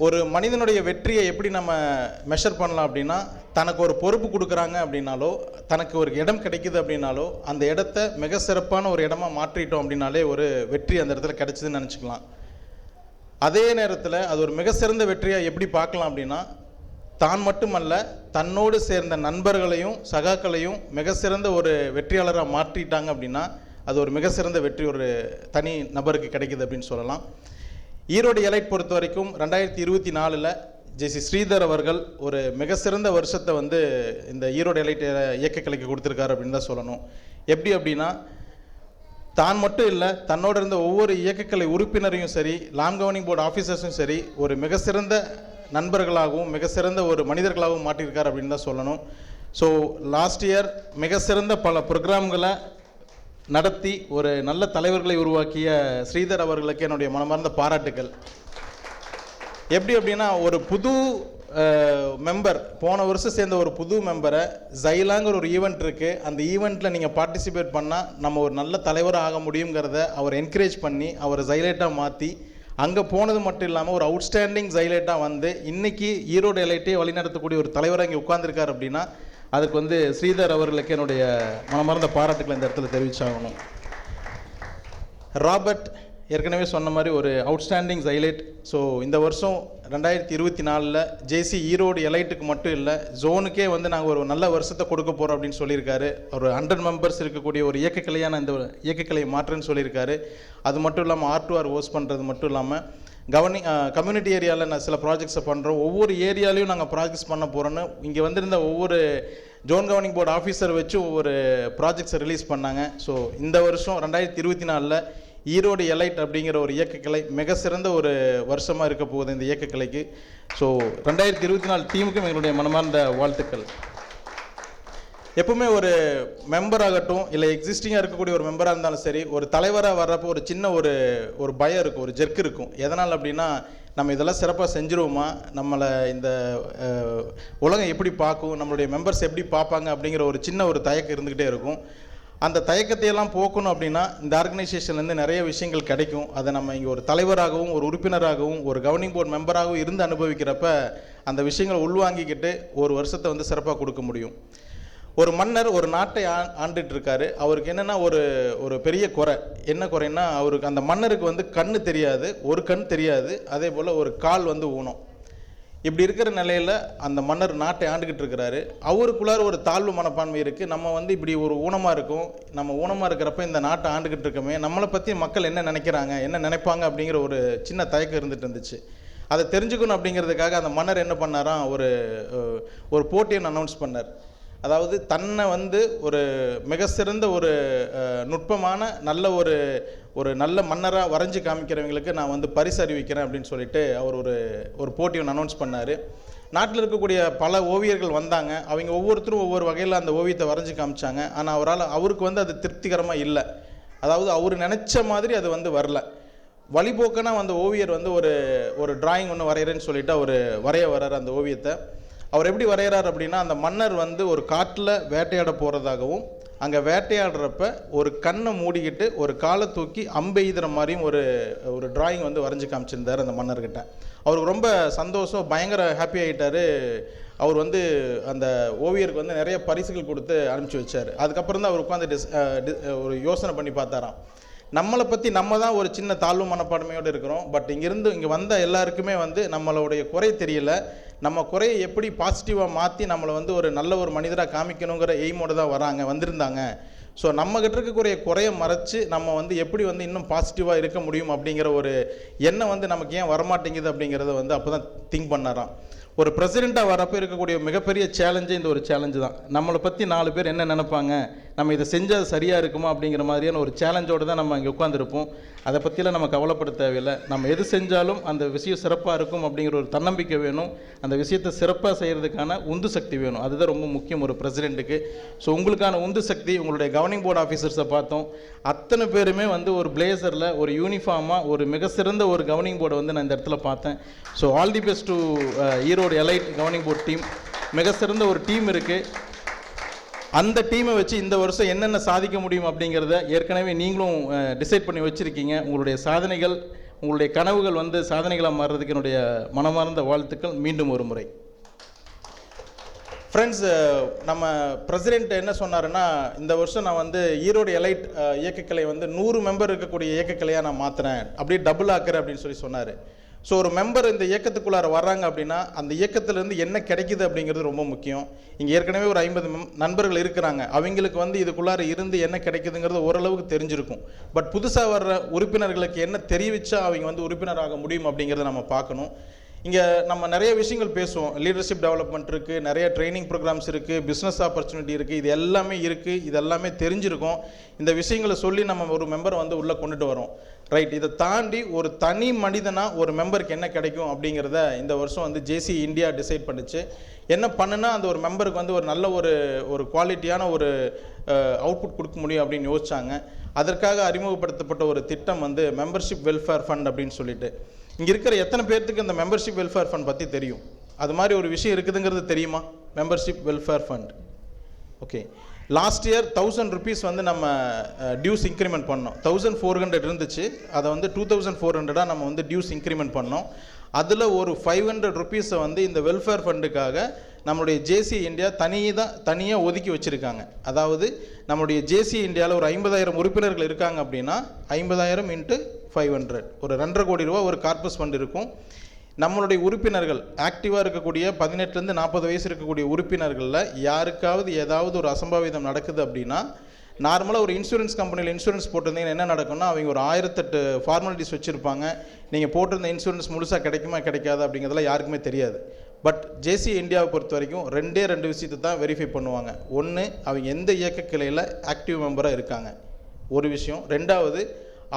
ஒரு மனிதனுடைய வெற்றியை எப்படி நம்ம மெஷர் பண்ணலாம் அப்படின்னா, தனக்கு ஒரு பொறுப்பு கொடுக்குறாங்க அப்படின்னாலோ, தனக்கு ஒரு இடம் கிடைக்குது அப்படின்னாலோ, அந்த இடத்த மிக சிறப்பான ஒரு இடமா மாற்றிட்டோம் அப்படின்னாலே ஒரு வெற்றி அந்த இடத்துல கிடைச்சதுன்னு நினச்சிக்கலாம். அதே நேரத்தில் அது ஒரு மிக சிறந்த வெற்றியாக எப்படி பார்க்கலாம் அப்படின்னா, தான் மட்டுமல்ல தன்னோடு சேர்ந்த நண்பர்களையும் சகாக்களையும் மிக சிறந்த ஒரு வெற்றியாளராக மாற்றிட்டாங்க அப்படின்னா அது ஒரு மிக சிறந்த வெற்றி ஒரு தனி நபருக்கு கிடைக்குது அப்படின்னு சொல்லலாம். ஈரோடு எலைட் பொறுத்த வரைக்கும் 2024 ஜேசி ஸ்ரீதர் அவர்கள் ஒரு மிக சிறந்த வருஷத்தை வந்து இந்த ஈரோடு எலைட் இயக்கக்கலைக்கு கொடுத்துருக்காரு அப்படின்னு தான் சொல்லணும். எப்படி அப்படின்னா, தான் மட்டும் இல்லை, தன்னோடு இருந்த ஒவ்வொரு இயக்கக்கலை உறுப்பினரையும் சரி, லாம் கவர்னிங் போர்டு ஆஃபீஸர்ஸும் சரி, ஒரு மிக சிறந்த நண்பர்களாகவும் மிக சிறந்த ஒரு மனிதர்களாகவும் மாற்றியிருக்கார் அப்படின்னு தான் சொல்லணும். ஸோ லாஸ்ட் இயர் மிக சிறந்த பல ப்ரோக்ராம்களை நடத்தி ஒரு நல்ல தலைவர்களை உருவாக்கிய ஸ்ரீதர் அவர்களுக்கு என்னுடைய மனமார்ந்த பாராட்டுக்கள். எப்படி அப்படின்னா, ஒரு புது மெம்பர், போன வருஷம் சேர்ந்த ஒரு புது மெம்பரை ஜைலாங்கிற ஒரு ஈவெண்ட் இருக்குது, அந்த ஈவெண்ட்டில் நீங்கள் பார்ட்டிசிபேட் பண்ணால் நம்ம ஒரு நல்ல தலைவராக ஆக முடியுங்கிறத அவர் என்கரேஜ் பண்ணி அவரை ஜைலைட்டாக மாற்றி அங்கே போனது மட்டும் இல்லாமல் ஒரு அவுட்ஸ்டாண்டிங் ஜைலைட்டாக வந்து இன்றைக்கி ஈரோடு எலைட்டே வழிநடத்தக்கூடிய ஒரு தலைவராக இங்கே உட்கார்ந்துருக்கார் அப்படின்னா அதுக்கு வந்து ஸ்ரீதர் அவர்களுக்கு என்னுடைய மனமார்ந்த பாராட்டுக்களை இந்த இடத்துல தெரிவிச்சாகணும். ராபர்ட்
ஏற்கனவே சொன்ன மாதிரி ஒரு அவுட்ஸ்டாண்டிங் ஹைலைட். ஸோ இந்த வருஷம் 2024 ஜேசி ஈரோடு எலைட்டுக்கு மட்டும் இல்லை, ஜோனுக்கே வந்து நாங்கள் ஒரு நல்ல வருஷத்தை கொடுக்க போகிறோம் அப்படின்னு சொல்லியிருக்காரு. ஒரு 100 மெம்பர்ஸ் இருக்கக்கூடிய ஒரு இயக்கக்கிளையான இந்த இயக்கக்கிளையை மாற்றுன்னு சொல்லியிருக்காரு. அது மட்டும் இல்லாமல் R2R ஹோஸ்ட் பண்ணுறது மட்டும் இல்லாமல் கம்யூனிட்டி ஏரியாவில் நான் சில ப்ராஜெக்ட்ஸை பண்ணுறோம். ஒவ்வொரு ஏரியாலையும் நாங்கள் ப்ராஜெக்ட்ஸ் பண்ண போகிறோன்னு இங்கே வந்திருந்த ஒவ்வொரு ஜோன் கவர்னிங் போர்டு ஆஃபீஸர் வச்சு ஒவ்வொரு ப்ராஜெக்ட்ஸை ரிலீஸ் பண்ணாங்க. ஸோ இந்த வருஷம் 2024 ஈரோடு எலைட் அப்படிங்கிற ஒரு இயக்கக்கிளை மிக சிறந்த ஒரு வருஷமாக இருக்க போகுது இந்த இயக்கக்கிளைக்கு. ஸோ 2024 டீமுக்கும் எங்களுடைய மனமார்ந்த வாழ்த்துக்கள். எப்பவுமே ஒரு மெம்பர் ஆகட்டும் இல்லை எக்ஸிஸ்டிங்காக இருக்கக்கூடிய ஒரு மெம்பராக இருந்தாலும் சரி, ஒரு தலைவராக வர்றப்போ ஒரு சின்ன ஒரு பயம் இருக்கும், ஒரு ஜெர்க் இருக்கும். எதனால் அப்படின்னா, நம்ம இதெல்லாம் சிறப்பாக செஞ்சுருவோமா, நம்மளை இந்த உலகம் எப்படி பார்க்கும், நம்மளுடைய மெம்பர்ஸ் எப்படி பார்ப்பாங்க அப்படிங்கிற ஒரு சின்ன ஒரு தயக்கம் இருந்துக்கிட்டே இருக்கும். அந்த தயக்கத்தையெல்லாம் போக்கணும் அப்படின்னா இந்த ஆர்கனைசேஷன்லேருந்து நிறைய விஷயங்கள் கிடைக்கும். அதை நம்ம இங்கே ஒரு தலைவராகவும் ஒரு உறுப்பினராகவும் ஒரு கவர்னிங் போர்டு மெம்பராகவும் இருந்து அனுபவிக்கிறப்ப அந்த விஷயங்களை உள்வாங்கிக்கிட்டு ஒரு வருஷத்தை வந்து சிறப்பாக கொடுக்க முடியும். ஒரு மன்னர் ஒரு நாட்டை ஆண்டுட்டு இருக்காரு. அவருக்கு என்னென்னா ஒரு பெரிய குறை. என்ன குறைன்னா, அவருக்கு அந்த மன்னருக்கு வந்து கண்ணு தெரியாது, ஒரு கண் தெரியாது, அதே போல் ஒரு கால் வந்து ஊனம். இப்படி இருக்கிற நிலையில் அந்த மன்னர் நாட்டை ஆண்டுகிட்டு இருக்கிறாரு. அவருக்குள்ளார ஒரு தாழ்வு மனப்பான்மை இருக்குது. நம்ம வந்து இப்படி ஒரு ஊனமாக இருக்கும், நம்ம ஊனமாக இருக்கிறப்ப இந்த நாட்டை ஆண்டுகிட்டு இருக்கோமே, நம்மளை பற்றி மக்கள் என்ன நினைக்கிறாங்க, என்ன நினைப்பாங்க அப்படிங்கிற ஒரு சின்ன தயக்கம் இருந்துட்டு இருந்துச்சு. அதை தெரிஞ்சுக்கணும் அப்படிங்கிறதுக்காக அந்த மன்னர் என்ன பண்ணாராம், ஒரு போட்டியை அனௌன்ஸ் பண்ணார். அதாவது தன்னை வந்து ஒரு மிக சிறந்த ஒரு நுட்பமான நல்ல ஒரு நல்ல மன்னராக வரைஞ்சி காமிக்கிறவங்களுக்கு நான் வந்து பரிசு அறிவிக்கிறேன் அப்படின்னு சொல்லிட்டு அவர் ஒரு போட்டி ஒன்று அனௌன்ஸ் பண்ணார். நாட்டில் இருக்கக்கூடிய பல ஓவியர்கள் வந்தாங்க. அவங்க ஒவ்வொருத்தரும் ஒவ்வொரு வகையில் அந்த ஓவியத்தை வரைஞ்சி காமிச்சாங்க. ஆனால் அவருக்கு வந்து அது திருப்திகரமாக இல்லை. அதாவது அவர் நினச்ச மாதிரி அது வந்து வரல. வழிபோக்கனா அந்த ஓவியர் வந்து ஒரு டிராயிங் ஒன்று வரைகிறேன்னு சொல்லிட்டு அவர் வரைய வர்றார். அந்த ஓவியத்தை அவர் எப்படி வரைகிறார் அப்படின்னா, அந்த மன்னர் வந்து ஒரு காட்டில் வேட்டையாட போகிறதாகவும், அங்கே வேட்டையாடுறப்ப ஒரு கண்ணை மூடிக்கிட்டு ஒரு காலை தூக்கி அம்பெய்துற மாதிரியும் ஒரு டிராயிங் வந்து வரைஞ்சி காமிச்சிருந்தார் அந்த மன்னர்கிட்ட. அவருக்கு ரொம்ப சந்தோஷம், பயங்கர ஹாப்பி ஆகிட்டார். அவர் வந்து அந்த ஓவியருக்கு வந்து நிறைய பரிசுகள் கொடுத்து அனுப்பிச்சி வச்சார். அதுக்கப்புறம் தான் அவர் உட்காந்து ஒரு யோசனை பண்ணி பார்த்தாராம். நம்மளை பற்றி நம்ம தான் ஒரு சின்ன தாழ்வு மனப்பான்மையோடு இருக்கிறோம். பட் இங்கே வந்த எல்லாருக்குமே வந்து நம்மளுடைய குறை தெரியல. நம்ம குறையை எப்படி பாசிட்டிவாக மாற்றி நம்மளை வந்து ஒரு நல்ல ஒரு மனிதராக காமிக்கணுங்கிற எய்மோடு தான் வந்திருந்தாங்க. ஸோ நம்மகிட்ட இருக்கக்கூடிய குறையை மறைச்சு நம்ம வந்து எப்படி வந்து இன்னும் பாசிட்டிவாக இருக்க முடியும் அப்படிங்கிற ஒரு எண்ணம் வந்து நமக்கு ஏன் வரமாட்டேங்குது அப்படிங்கிறத வந்து அப்போ தான் திங்க் பண்ணாராம். ஒரு பிரசிடெண்ட்டாக வரப்போ இருக்கக்கூடிய மிகப்பெரிய சேலஞ்சு இந்த ஒரு சேலஞ்சு தான். நம்மளை பற்றி 4 பேர் என்ன நினைப்பாங்க, நம்ம இதை செஞ்சால் சரியாக இருக்குமா அப்படிங்கிற மாதிரியான ஒரு சேலஞ்சோடு தான் நம்ம இங்கே உட்காந்துருப்போம். அதை பற்றிலாம் நம்ம கவலைப்பட தேவையில்லை. நம்ம எது செஞ்சாலும் அந்த விஷயம் சிறப்பாக இருக்கும் அப்படிங்கிற ஒரு தன்னம்பிக்கை வேணும். அந்த விஷயத்தை சிறப்பாக செய்கிறதுக்கான உந்து சக்தி வேணும். அதுதான் ரொம்ப முக்கியம் ஒரு பிரசிடெண்ட்டுக்கு. ஸோ உங்களுக்கான உந்து சக்தி உங்களுடைய கவர்னிங் போர்டு ஆஃபீஸர்ஸை பார்த்தோம். அத்தனை பேருமே வந்து ஒரு பிளேசரில் ஒரு யூனிஃபார்மாக ஒரு மிக சிறந்த ஒரு கவர்னிங் போர்டை வந்து நான் இந்த இடத்துல பார்த்தேன். So all the best to Erode elite governing board team. மிக சிறந்த ஒரு டீம் இருக்குது. அந்த டீமை வச்சு இந்த வருஷம் என்னென்ன சாதிக்க முடியும் அப்படிங்கிறத ஏற்கனவே நீங்களும் டிசைட் பண்ணி வச்சுருக்கீங்க. உங்களுடைய சாதனைகள், உங்களுடைய கனவுகள் வந்து சாதனைகளாக மாறுறதுக்கு என்னுடைய மனமார்ந்த வாழ்த்துக்கள். மீண்டும் ஒரு முறை ஃப்ரெண்ட்ஸ், நம்ம பிரசிடெண்ட் என்ன சொன்னாருன்னா, இந்த வருஷம் நான் வந்து ஈரோடு எலைட் இயக்கக்கிளை வந்து 100 மெம்பர் இருக்கக்கூடிய இயக்கக்கிளையாக நான் மாற்றுறேன், அப்படியே டபுள் ஆக்குறேன் அப்படின்னு சொன்னார். ஸோ ஒரு மெம்பர் இந்த இயக்கத்துக்குள்ளார வர்றாங்க அப்படின்னா அந்த இயக்கத்திலேருந்து என்ன கிடைக்குது அப்படிங்கிறது ரொம்ப முக்கியம். இங்கே ஏற்கனவே ஒரு 50 நண்பர்கள் இருக்கிறாங்க. அவங்களுக்கு வந்து இதுக்குள்ளார இருந்து என்ன கிடைக்குதுங்கிறது ஓரளவுக்கு தெரிஞ்சிருக்கும். பட் புதுசாக வர்ற உறுப்பினர்களுக்கு என்ன தெரிவித்தா அவங்க வந்து உறுப்பினராக முடியும் அப்படிங்கிறத நம்ம பார்க்கணும். இங்கே நம்ம நிறைய விஷயங்கள் பேசுவோம். லீடர்ஷிப் டெவலப்மெண்ட் இருக்குது, நிறைய ட்ரைனிங் ப்ரோக்ராம்ஸ் இருக்குது, பிஸ்னஸ் ஆப்பர்ச்சுனிட்டி இருக்குது, இது எல்லாமே இருக்குது. இது எல்லாமே தெரிஞ்சிருக்கும். இந்த விஷயங்களை சொல்லி நம்ம ஒரு மெம்பரை வந்து உள்ளே கொண்டுட்டு வரோம். ரைட், இதை தாண்டி ஒரு தனி மனிதனாக ஒரு மெம்பருக்கு என்ன கிடைக்கும் அப்படிங்கிறத இந்த வருஷம் வந்து ஜேசி இந்தியா டிசைட் பண்ணிச்சு. என்ன பண்ணுனா அந்த ஒரு மெம்பருக்கு வந்து ஒரு நல்ல ஒரு குவாலிட்டியான ஒரு அவுட்புட் கொடுக்க முடியும் அப்படின்னு யோசிச்சாங்க. அதற்காக அறிமுகப்படுத்தப்பட்ட ஒரு திட்டம் வந்து மெம்பர்ஷிப் வெல்ஃபேர் ஃபண்ட் அப்படின்னு சொல்லிட்டு. இங்கே இருக்கிற எத்தனை பேர்த்துக்கு இந்த மெம்பர்ஷிப் வெல்ஃபேர் ஃபண்ட் பற்றி தெரியும்? அது மாதிரி ஒரு விஷயம் இருக்குதுங்கிறது தெரியுமா? Membership welfare fund. Okay, last year 1000 rupees வந்து நம்ம டியூஸ் இன்க்ரிமெண்ட் பண்ணோம். 1400 இருந்துச்சு, அதை வந்து 2400 நம்ம வந்து டியூஸ் இன்க்ரிமெண்ட் பண்ணோம். அதில் ஒரு 500 rupees வந்து இந்த வெல்ஃபேர் ஃபண்டுக்காக நம்மளுடைய ஜேசி இந்தியா தனியாக ஒதுக்கி வச்சுருக்காங்க. அதாவது நம்மளுடைய ஜேசி இந்தியாவில் ஒரு 50,000 உறுப்பினர்கள் இருக்காங்க அப்படின்னா 50,000 × 500 ஒரு 2.5 கோடி ரூபா ஒரு கார்பஸ் ஃபண்ட் இருக்கும். நம்மளுடைய உறுப்பினர்கள் ஆக்டிவாக இருக்கக்கூடிய 18லேருந்து 40 வயசு இருக்கக்கூடிய உறுப்பினர்களில் யாருக்காவது ஏதாவது ஒரு அசம்பாவிதம் நடக்குது அப்படின்னா, நார்மலாக ஒரு இன்சூரன்ஸ் கம்பெனியில் இன்சூரன்ஸ் போட்டிருந்தீங்கன்னா என்ன நடக்கும்னா, அவங்க ஒரு 1008 ஃபார்மாலிட்டிஸ் வச்சுருப்பாங்க. நீங்கள் போட்டிருந்த இன்சூரன்ஸ் முழுசாக கிடைக்குமா கிடைக்காது அப்படிங்கிறதுலாம் யாருக்குமே தெரியாது. பட் ஜேசி இந்தியாவை பொறுத்த வரைக்கும் 2 விஷயத்தை தான் வெரிஃபை பண்ணுவாங்க. ஒன்று, அவங்க எந்த இயக்க கிளையில் ஆக்டிவ் மெம்பராக இருக்காங்க, ஒரு விஷயம். ரெண்டாவது,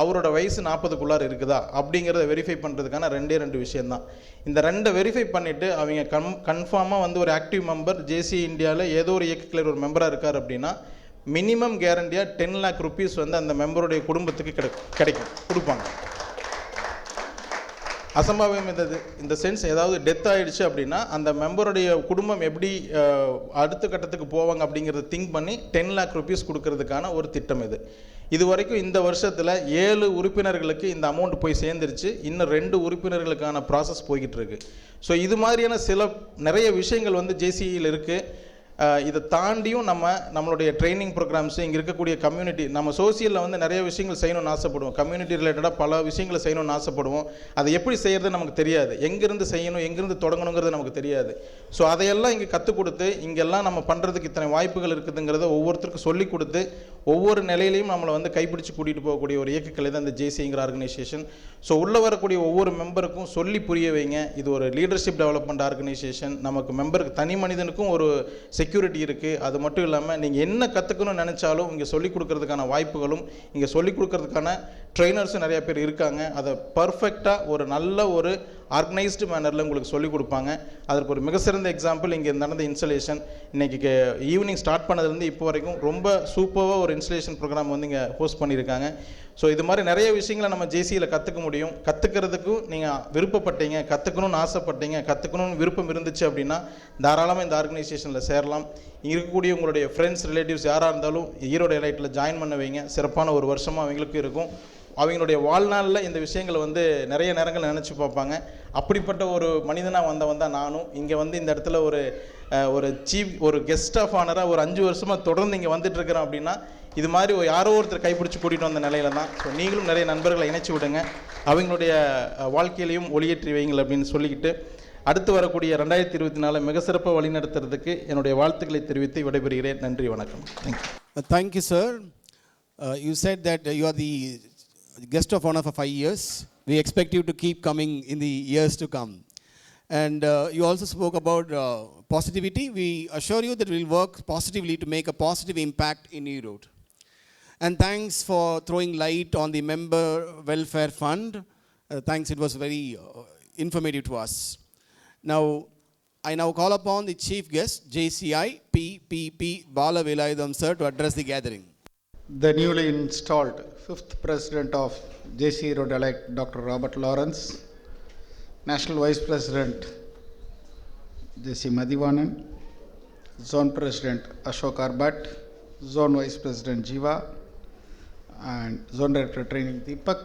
அவரோட வயசு 40க்குள்ளார இருக்குதா அப்படிங்கிறத வெரிஃபை பண்ணுறதுக்கான 2 விஷயந்தான். இந்த 2 வெரிஃபை பண்ணிவிட்டு அவங்க கன்ஃபார்மாக வந்து ஒரு ஆக்டிவ் மெம்பர் ஜேசி இந்தியாவில் ஏதோ ஒரு இயக்க கிளையில் ஒரு மெம்பராக இருக்கார் அப்படின்னா, மினிமம் கேரண்டியாக 10 lakh rupees வந்து அந்த மெம்பருடைய குடும்பத்துக்கு கிடைக்கும், கொடுப்பாங்க. அசம்பாவியம் இந்த சென்ஸ் ஏதாவது டெத் ஆகிடுச்சு அப்படின்னா அந்த மெம்பருடைய குடும்பம் எப்படி அடுத்த கட்டத்துக்கு போவாங்க அப்படிங்கிறத திங்க் பண்ணி 10 lakh rupees கொடுக்கறதுக்கான ஒரு திட்டம் இது. இது வரைக்கும் இந்த வருஷத்தில் 7 உறுப்பினர்களுக்கு இந்த அமௌண்ட் போய் சேர்ந்துருச்சு. இன்னும் 2 உறுப்பினர்களுக்கான ப்ராசஸ் போய்கிட்டு இருக்கு. ஸோ இது மாதிரியான நிறைய விஷயங்கள் வந்து ஜேசியில் இருக்குது. இதை தாண்டியும் நம்மளுடைய ட்ரைனிங் ப்ரோக்ராம்ஸ், இங்கே இருக்கக்கூடிய கம்யூனிட்டி, நம்ம சோசியலில் வந்து நிறைய விஷயங்கள் செய்யணும்னு ஆசைப்படுவோம். கம்யூனிட்டி ரிலேட்டடாக பல விஷயங்களை செய்யணும்னு ஆசைப்படுவோம். அதை எப்படி செய்கிறது நமக்கு தெரியாது, எங்கேருந்து செய்யணும், எங்கேருந்து தொடங்கணுங்கிறது நமக்கு தெரியாது. ஸோ அதையெல்லாம் இங்கே கற்றுக் கொடுத்து, இங்கெல்லாம் நம்ம பண்ணுறதுக்கு இத்தனை வாய்ப்புகள் இருக்குதுங்கிறத ஒவ்வொருத்தருக்கும் சொல்லிக் கொடுத்து, ஒவ்வொரு நிலையிலையும் நம்மளை வந்து கைப்பிடிச்சு கூட்டிகிட்டு போகக்கூடிய ஒரு இயக்கக்கலை தான் இந்த ஜேசிங்கிற ஆர்கனைசேஷன். ஸோ உள்ளே வரக்கூடிய ஒவ்வொரு மெம்பருக்கும் சொல்லி புரிய வைங்க, இது ஒரு லீடர்ஷிப் டெவலப்மெண்ட் ஆர்கனைசேஷன். நமக்கு மெம்பருக்கு, தனி மனிதனுக்கும் ஒரு செக்யூரிட்டி இருக்குது. அது மட்டும் இல்லாமல் நீங்கள் என்ன கற்றுக்கணும்னு நினச்சாலும் இங்கே சொல்லிக் கொடுக்கறதுக்கான வாய்ப்புகளும், இங்கே சொல்லிக் கொடுக்கறதுக்கான ட்ரெயினர்ஸும் நிறைய பேர் இருக்காங்க. அதை பர்ஃபெக்டாக ஒரு நல்ல ஒரு ஆர்கனைஸ்டு மேனரில் உங்களுக்கு சொல்லிக் கொடுப்பாங்க. அதற்கு ஒரு மிக சிறந்த எக்ஸாம்பிள் இங்கே நடந்த இன்ஸ்டலேஷன். இன்றைக்கி ஈவினிங் ஸ்டார்ட் பண்ணதுலேருந்து இப்போ வரைக்கும் ரொம்ப சூப்பராக ஒரு இன்ஸ்டலேஷன் ப்ரோக்ராம் வந்து இங்கே ஹோஸ்ட் பண்ணியிருக்காங்க. ஸோ இது மாதிரி நிறைய விஷயங்களை நம்ம ஜேசியில் கற்றுக்க முடியும். கற்றுக்கிறதுக்கும் நீங்கள் விருப்பப்பட்டீங்க, கற்றுக்கணும்னு ஆசைப்பட்டீங்க, கற்றுக்கணும்னு விருப்பம் இருந்துச்சு அப்படின்னா தாராளமாக இந்த ஆர்கனைசேஷனில் சேரலாம். இருக்கக்கூடிய உங்களுடைய ஃப்ரெண்ட்ஸ், ரிலேட்டிவ்ஸ் யாராக இருந்தாலும் ஈரோடு எலைட்டில் ஜாயின் பண்ண வைங்க. சிறப்பான ஒரு வருஷமாக அவங்களுக்கும் இருக்கும். அவங்களுடைய வாழ்நாளில் இந்த விஷயங்களை வந்து நிறைய நேரங்கள் நினச்சி பார்ப்பாங்க. அப்படிப்பட்ட ஒரு மனிதனாக வந்தவன் தான் நானும். இங்கே வந்து இந்த இடத்துல ஒரு கெஸ்ட் ஆஃப் ஆனராக ஒரு 5 வருஷமாக தொடர்ந்து இங்கே வந்துட்டுருக்கிறேன் அப்படின்னா, இது மாதிரி யாரோ ஒருத்தர் கைப்பிடிச்சி கூட்டிகிட்டு வந்த நிலையில தான். ஸோ நீங்களும் நிறைய நண்பர்களை இணைச்சி விடுங்க, அவங்களுடைய வாழ்க்கையிலையும் ஒளியேற்றி வைங்கள் அப்படின்னு சொல்லிக்கிட்டு, அடுத்து வரக்கூடிய 2024 மிக சிறப்பாக வழிநடத்துறதுக்கு என்னுடைய வாழ்த்துக்களை தெரிவித்து விடைபெறுகிறேன். நன்றி, வணக்கம்.
Thank you, sir. You said that you are the guest of honor for 5 years. We expect you to keep coming in the years to come. And you also spoke about positivity. We assure you that we will work positively to make a positive impact in Erode. And thanks for throwing light on the member welfare fund. Thanks, it was very informative to us. I now call upon the chief guest, JCI PPP Bala Velayudham sir, to address the gathering.
The newly installed 5th President of JC Erode elect Dr. Robert Lawrence, National Vice President JC Madhivanan, Zone President Ashok Arbat, Zone Vice President Jiva, and Zone Director Training Deepak,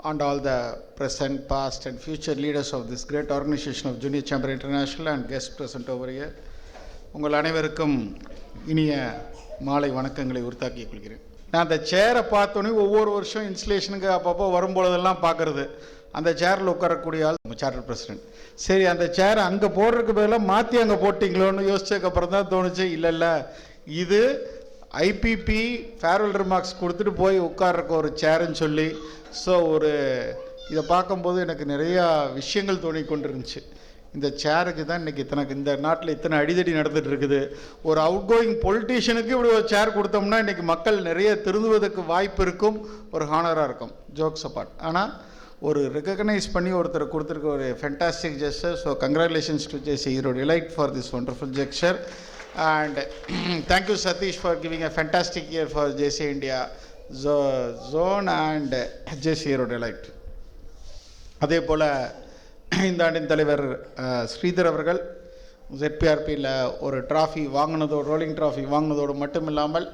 and all the present, past and future leaders of this great organization of Junior Chamber International and guests present over here. உங்கள் அனைவருக்கும் இனிய மாலை வணக்கங்களை உரித்தாக்கிக் கொள்கிறேன். நான் அந்த சேரை பார்த்தோன்னே ஒவ்வொரு வருஷம் இன்ஸ்டலேஷனுக்கு அப்பப்போ வரும்பொழுதெல்லாம் பார்க்குறது, அந்த சேரில் உட்காரக்கூடிய ஆள் சார்ட்டர் பிரசிடென்ட். சரி, அந்த சேரை அங்கே போடுறதுக்கு பதிலாக மாற்றி அங்கே போட்டிங்களோன்னு யோசிச்சதுக்கப்புறம் தான் தோணுச்சு, இல்லை இது ஐபிபி ஃபேர்வெல் ரிமார்க்ஸ் கொடுத்துட்டு போய் உட்கார்றக்கு ஒரு சேருன்னு சொல்லி. ஸோ இதை பார்க்கும்போது எனக்கு நிறையா விஷயங்கள் தோணிக்கொண்டு இருந்துச்சு. இந்த சேருக்கு தான் இன்றைக்கி இந்த நாட்டில் இத்தனை அடிதடி நடந்துகிட்டு இருக்குது. ஒரு அவுட் கோயிங் பொலிட்டீஷியனுக்கு இப்படி ஒரு சேர் கொடுத்தோம்னா இன்றைக்கி மக்கள் நிறைய திருந்துவதற்கு வாய்ப்பு இருக்கும், ஒரு ஹானராக இருக்கும். Jokes apart. ஆனால் ஒரு ரெகக்னைஸ் பண்ணி ஒருத்தர் கொடுத்துருக்க ஒரு fantastic gesture. So congratulations to JC Erode elite for this wonderful gesture. And thank you Satish for giving a fantastic year for JC India Zone and JC Erode elect. அதே போல் இந்த ஆண்டின் தலைவர் ஸ்ரீதர் அவர்கள் ZPRPயில் ஒரு ட்ராஃபி வாங்கினதோடு, ரோலிங் ட்ராஃபி வாங்கினதோடு மட்டும் இல்லாமல்